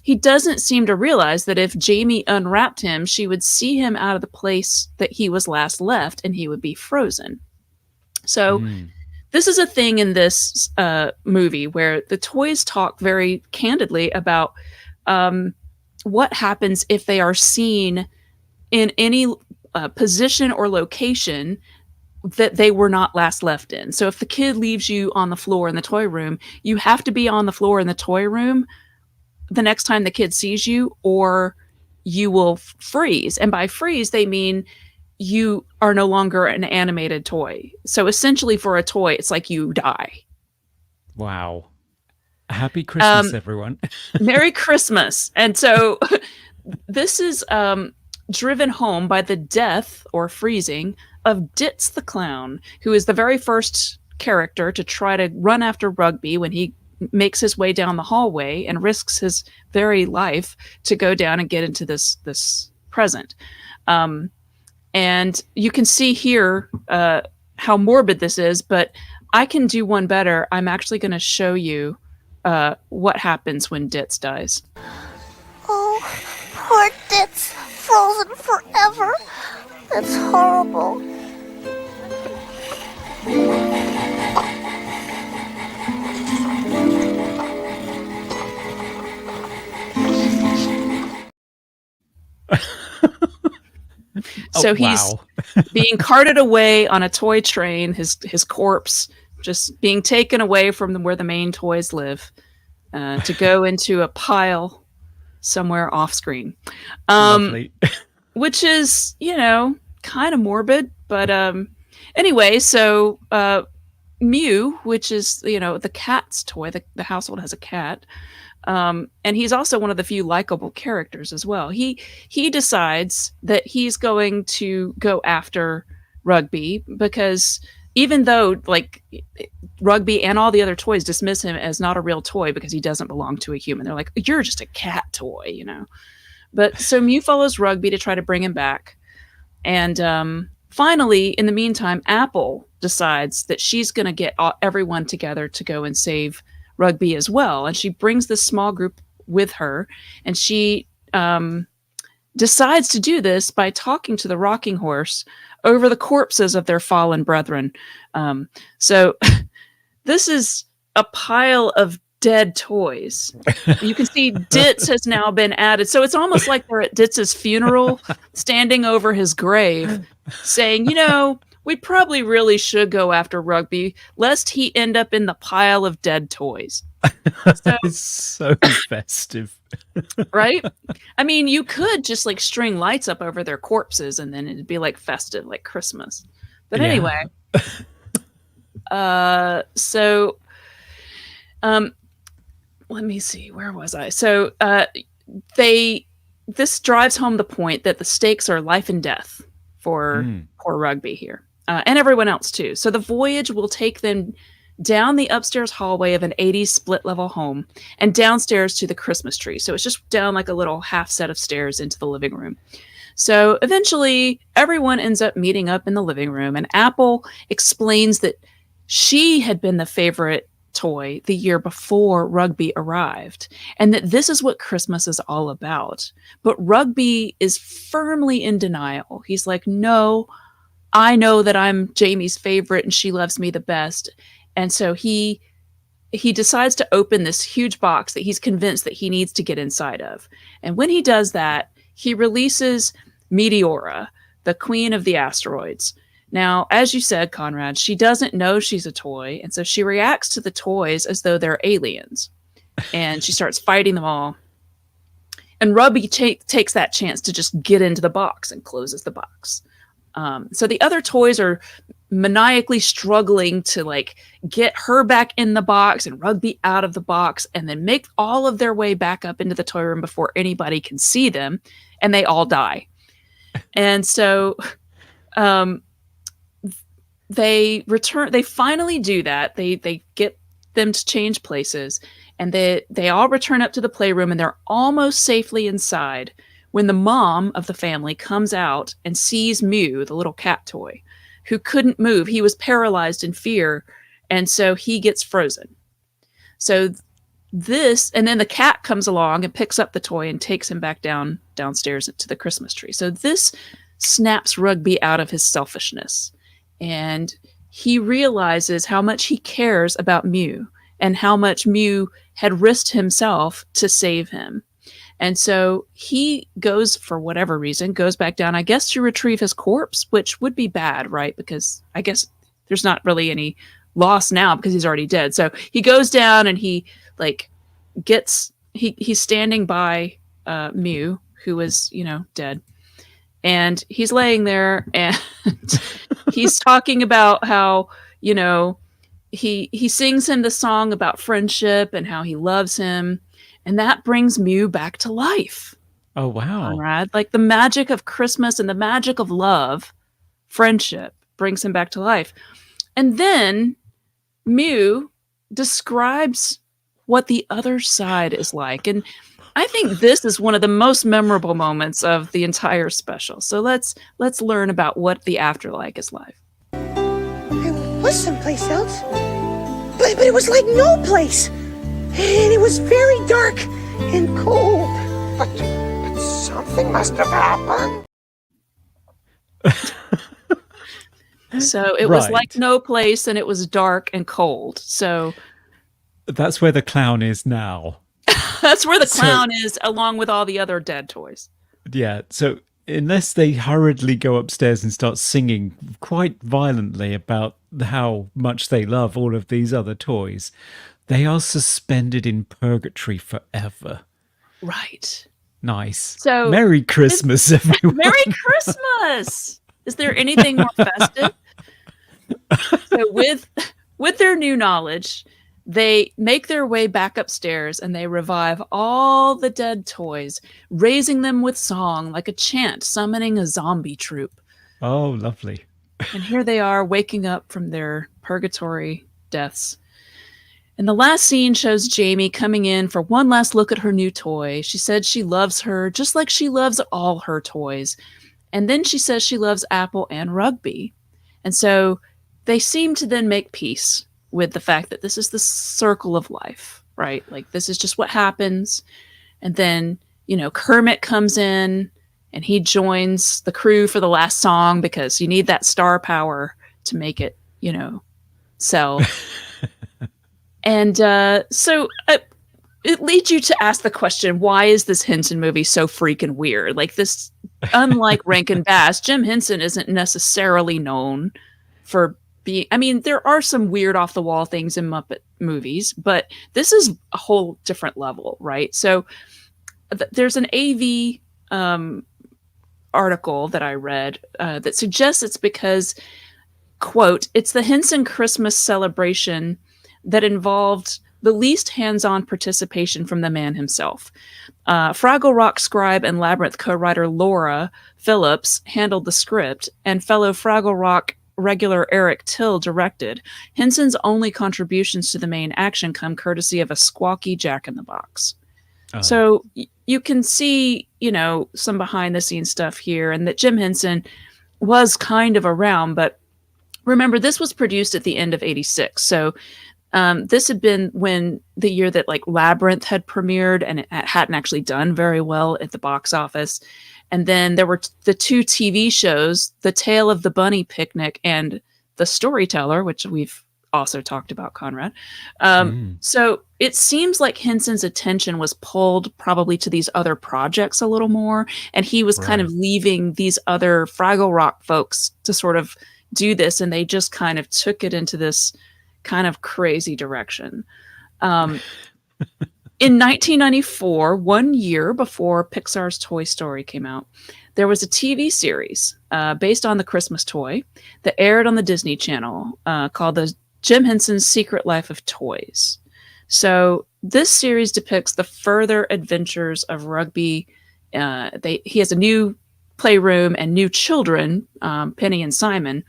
he doesn't seem to realize that if Jamie unwrapped him, she would see him out of the place that he was last left, and he would be frozen. So this is a thing in this movie where the toys talk very candidly about what happens if they are seen in any position or location that they were not last left in. So if the kid leaves you on the floor in the toy room, you have to be on the floor in the toy room the next time the kid sees you, or you will freeze. And by freeze, they mean you are no longer an animated toy. So essentially, for a toy, it's like you die. Wow. Happy Christmas, everyone. Merry Christmas. And so this is driven home by the death or freezing of Ditz the Clown, who is the very first character to try to run after Rugby when he makes his way down the hallway and risks his very life to go down and get into this present. And you can see here how morbid this is, but I can do one better. I'm actually going to show you what happens when Ditz dies. Oh, poor Ditz, frozen forever. That's horrible. So he's being carted away on a toy train, his corpse just being taken away from where the main toys live to go into a pile somewhere off screen. Lovely. Which is, kind of morbid. But anyway, so Mew, which is, the cat's toy, the household has a cat. And he's also one of the few likable characters as well. He decides that he's going to go after Rugby because even though Rugby and all the other toys dismiss him as not a real toy because he doesn't belong to a human, they're like, you're just a cat toy, But so Mew follows Rugby to try to bring him back. And finally, in the meantime, Apple decides that she's going to get everyone together to go and save Rugby as well. And she brings this small group with her, and she decides to do this by talking to the rocking horse over the corpses of their fallen brethren. So this is a pile of dead toys. You can see Ditz has now been added. So it's almost like they're at Ditz's funeral, standing over his grave, saying, we probably really should go after Rugby, lest he end up in the pile of dead toys. So, it's so festive. Right? I mean, you could just string lights up over their corpses and then it'd be festive, like Christmas. But anyway, let me see, where was I? So this drives home the point that the stakes are life and death for poor Rugby here. And everyone else too. So the voyage will take them down the upstairs hallway of an 80s split level home and downstairs to the Christmas tree. So it's just down a little half set of stairs into the living room. So eventually everyone ends up meeting up in the living room, and Apple explains that she had been the favorite toy the year before Rugby arrived, and that this is what Christmas is all about. But Rugby is firmly in denial. He's like, no, I know that I'm Jamie's favorite and she loves me the best. And so he decides to open this huge box that he's convinced that he needs to get inside of. And when he does that, he releases Meteora, the queen of the asteroids. Now, as you said, Conrad, she doesn't know she's a toy, and so she reacts to the toys as though they're aliens. And she starts fighting them all. And Rugby takes that chance to just get into the box and closes the box. So the other toys are maniacally struggling to get her back in the box and Rugby out of the box, and then make all of their way back up into the toy room before anybody can see them, and they all die. And so they finally do that. They get them to change places, and they all return up to the playroom, and they're almost safely inside when the mom of the family comes out and sees Mew, the little cat toy, who couldn't move. He was paralyzed in fear, and so he gets frozen. So and then the cat comes along and picks up the toy and takes him back downstairs to the Christmas tree. So this snaps Rugby out of his selfishness, and he realizes how much he cares about Mew and how much Mew had risked himself to save him. And so he goes, for whatever reason, goes back down, I guess, to retrieve his corpse, which would be bad, right? Because I guess there's not really any loss now because he's already dead. So he goes down and he like he's standing by Mew, who is, dead. And he's laying there and he's talking about how, he sings him the song about friendship and how he loves him. And that brings Mew back to life. Oh, wow. Conrad, like the magic of Christmas and the magic of love, friendship brings him back to life. And then Mew describes what the other side is like. And I think this is one of the most memorable moments of the entire special. So let's learn about what the afterlife is like. I was someplace else, but it was like no place. And it was very dark and cold. But something must have happened. So it was Right. like no place, and it was dark and cold. So That's where the clown is now. that's where the clown is, along with all the other dead toys. Yeah, so unless they hurriedly go upstairs and start singing quite violently about how much they love all of these other toys, they are suspended in purgatory forever. Right. Nice. So Merry Christmas, everyone. Merry Christmas! Is there anything more festive? So with their new knowledge, they make their way back upstairs and they revive all the dead toys, raising them with song like a chant, summoning a zombie troop. Oh, lovely. And here they are waking up from their purgatory deaths. And the last scene shows Jamie coming in for one last look at her new toy. She said she loves her just like she loves all her toys. And then she says she loves Apple and Rugby. And so they seem to then make peace with the fact that this is the circle of life, right? Like this is just what happens. And then, Kermit comes in and he joins the crew for the last song because you need that star power to make it, sell. And so it leads you to ask the question, why is this Henson movie so freaking weird? Like this, unlike Rankin-Bass, Jim Henson isn't necessarily known for being, there are some weird off the wall things in Muppet movies, but this is a whole different level, right? So there's an AV article that I read that suggests it's because, quote, it's the Henson Christmas celebration that involved the least hands-on participation from the man himself. Fraggle Rock scribe and Labyrinth co-writer Laura Phillips handled the script, and fellow Fraggle Rock regular Eric Till directed. Henson's only contributions to the main action come courtesy of a squawky Jack-in-the-Box. Oh. So you can see, some behind-the-scenes stuff here, and that Jim Henson was kind of around, but remember, this was produced at the end of '86, so this had been when the year that like Labyrinth had premiered and it hadn't actually done very well at the box office. And then there were the two TV shows, The Tale of the Bunny Picnic and The Storyteller, which we've also talked about, Conrad. So it seems like Henson's attention was pulled probably to these other projects a little more. And he was kind of leaving these other Fraggle Rock folks to sort of do this. And they just kind of took it into this kind of crazy direction. In 1994, 1 year before Pixar's Toy Story came out, there was a TV series based on the Christmas toy that aired on the Disney Channel called the Jim Henson's Secret Life of Toys. So this series depicts the further adventures of Rugby. He has a new playroom and new children, Penny and Simon,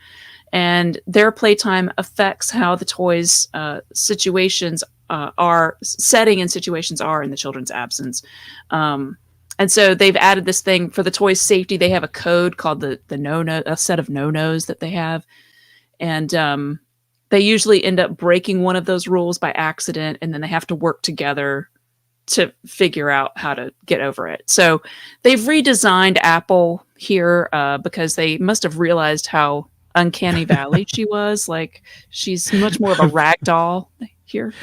and their playtime affects how the toys' situations setting and situations are in the children's absence. And so they've added this thing for the toys' safety. They have a code called the no-no, a set of no-nos that they have. And they usually end up breaking one of those rules by accident, and then they have to work together to figure out how to get over it. So they've redesigned Apple here because they must have realized how uncanny valley she was. Like she's much more of a rag doll here.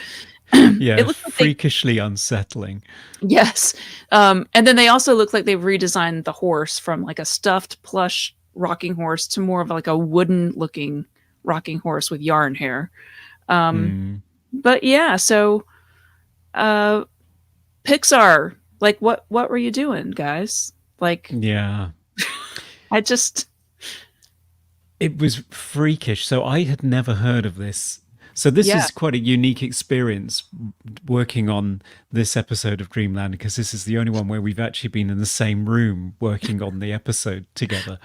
Yeah, It looks like they freakishly unsettling. Yes. And then they also look like they've redesigned the horse from like a stuffed plush rocking horse to more of like a wooden looking rocking horse with yarn hair. Mm, But yeah, so uh Pixar, like what were you doing, guys? Like yeah. I just It was freakish. So I had never heard of this. So this yeah, is quite a unique experience working on this episode of Dreamland, because this is the only one where we've actually been in the same room working on the episode together.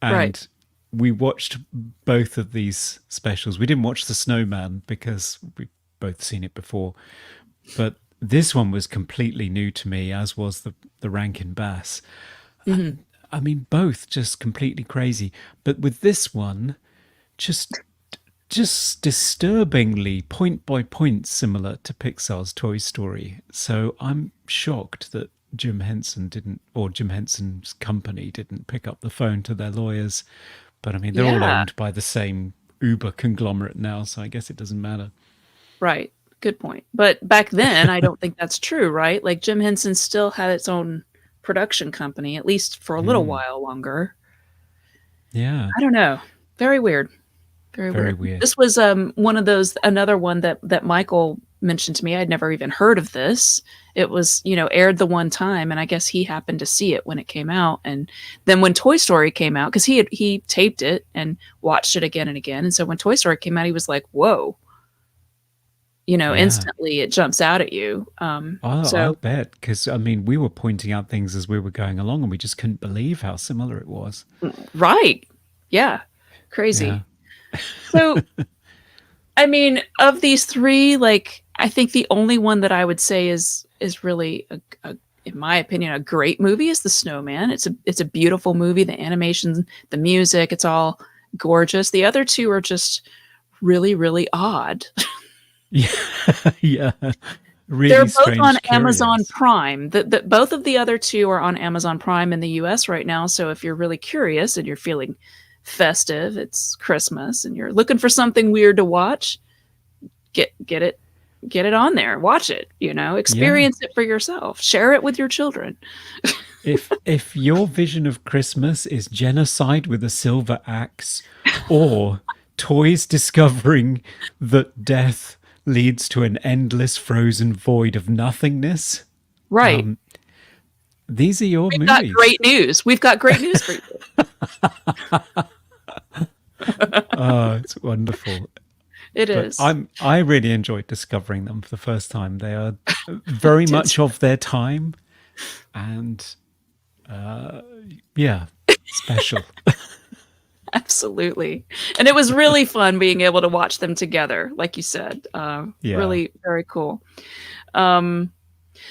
right. And we watched both of these specials. We didn't watch the Snowman because we've both seen it before. But this one was completely new to me, as was the Rankin-Bass. Mhm. I mean, both just completely crazy. But with this one, just disturbingly point by point similar to Pixar's Toy Story. So I'm shocked that Jim Henson's company didn't pick up the phone to their lawyers. But I mean, they're all Yeah, owned by the same Uber conglomerate now, so I guess it doesn't matter. right. Good point. But back then, I don't think that's true, right? Like Jim Henson still had its own production company, at least for a little Mm, while longer. yeah, I don't know. Very weird. Very very weird. weird. This was one of those another one that Michael mentioned to me. I'd never even heard of this. It was, aired the one time and I guess he happened to see it when it came out. And then when Toy Story came out, because he taped it and watched it again and again. And so when Toy Story came out, he was like, whoa, Yeah. instantly it jumps out at you. Oh, I'll So bet. Because, I mean, we were pointing out things as we were going along and we just couldn't believe how similar it was. right. Yeah. Yeah. Crazy. So I mean, of these three, like I think the only one that I would say is really in my opinion, a great movie is The Snowman. It's a beautiful movie. The animation, the music, it's all gorgeous. The other two are just really, really odd. Yeah. Yeah. They're Really both on strange Amazon curios. Prime. Both of the other two are on Amazon Prime in the US right now. So if you're really curious and you're feeling festive, it's Christmas and you're looking for something weird to watch, get it on there. Watch it, Yeah. experience it for yourself. Share it with your children. If your vision of Christmas is genocide with a silver axe, or toys discovering that death leads to an endless frozen void of nothingness, Right. um, these are your We've got movies. great news. We've got great news for you. Oh, it's wonderful. It But is. I really enjoyed discovering them for the first time. They are very Did much of their time, and yeah, special. absolutely. And it was really fun being able to watch them together, like you said. Yeah. Really very cool. Um,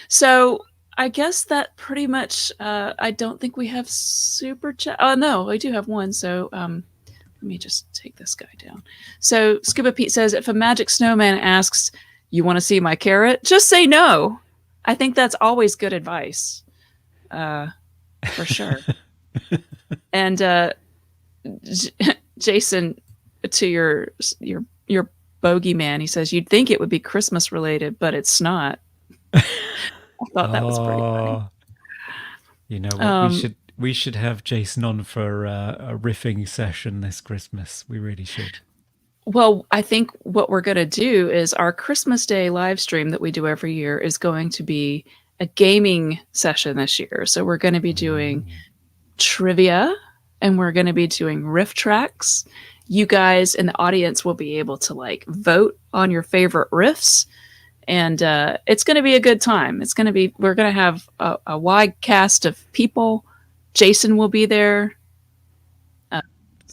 so I guess that pretty much I don't think we have super chat. Oh no, I do have one. So let me just take this guy down. So Scuba Pete says, if a magic snowman asks, you want to see my carrot? Just say no. I think that's always good advice. For sure. And Jason, to your bogeyman, he says, you'd think it would be Christmas related, but it's not. I thought that was pretty funny. Oh, you know what? Um, We should have Jason on for a riffing session this Christmas. We really should. Well, I think what we're going to do is our Christmas Day live stream that we do every year is going to be a gaming session this year. So we're going to be doing trivia and we're going to be doing riff tracks. You guys in the audience will be able to like vote on your favorite riffs. And it's going to be a good time. We're going to have a wide cast of people. Jason will be there. Scuba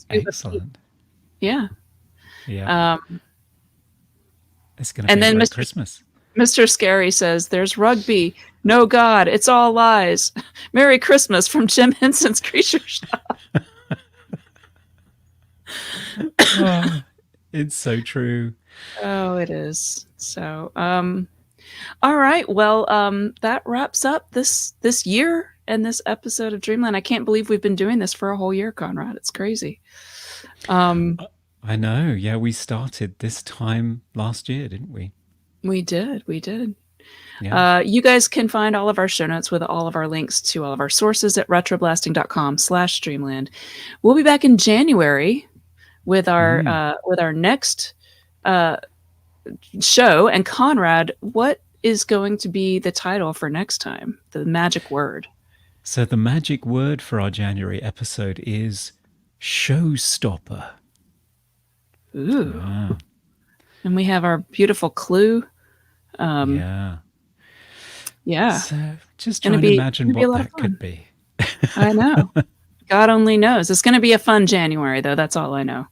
Pete. Excellent. Yeah. Yeah, it's going to And be a then great Christmas. Mr. Scary says, there's rugby. No, God, it's all lies. Merry Christmas from Jim Henson's Creature Shop. Oh, it's so true. Oh, it is. So, all right. Well, that wraps up this year and this episode of Dreamland. I can't believe we've been doing this for a whole year, Conrad. It's crazy. I know. Yeah, we started this time last year, didn't we? We did. We did. Yeah. You guys can find all of our show notes with all of our links to all of our sources at retroblasting.com/Dreamland. We'll be back in January with our next show. And Conrad, what is going to be the title for next time? The magic word. So the magic word for our January episode is showstopper. Ooh. And we have our beautiful clue. Yeah. So just trying to imagine what that could be. I know. God only knows. It's going to be a fun January, though. That's all I know.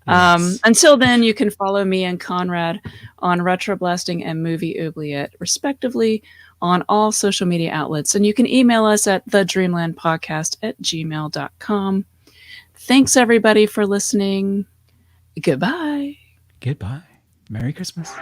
Yes. Until then, you can follow me and Conrad on Retroblasting and Movie Oubliette, respectively, on all social media outlets. And you can email us at thedreamlandpodcast@gmail.com. Thanks, everybody, for listening. Goodbye. Goodbye. Merry Christmas.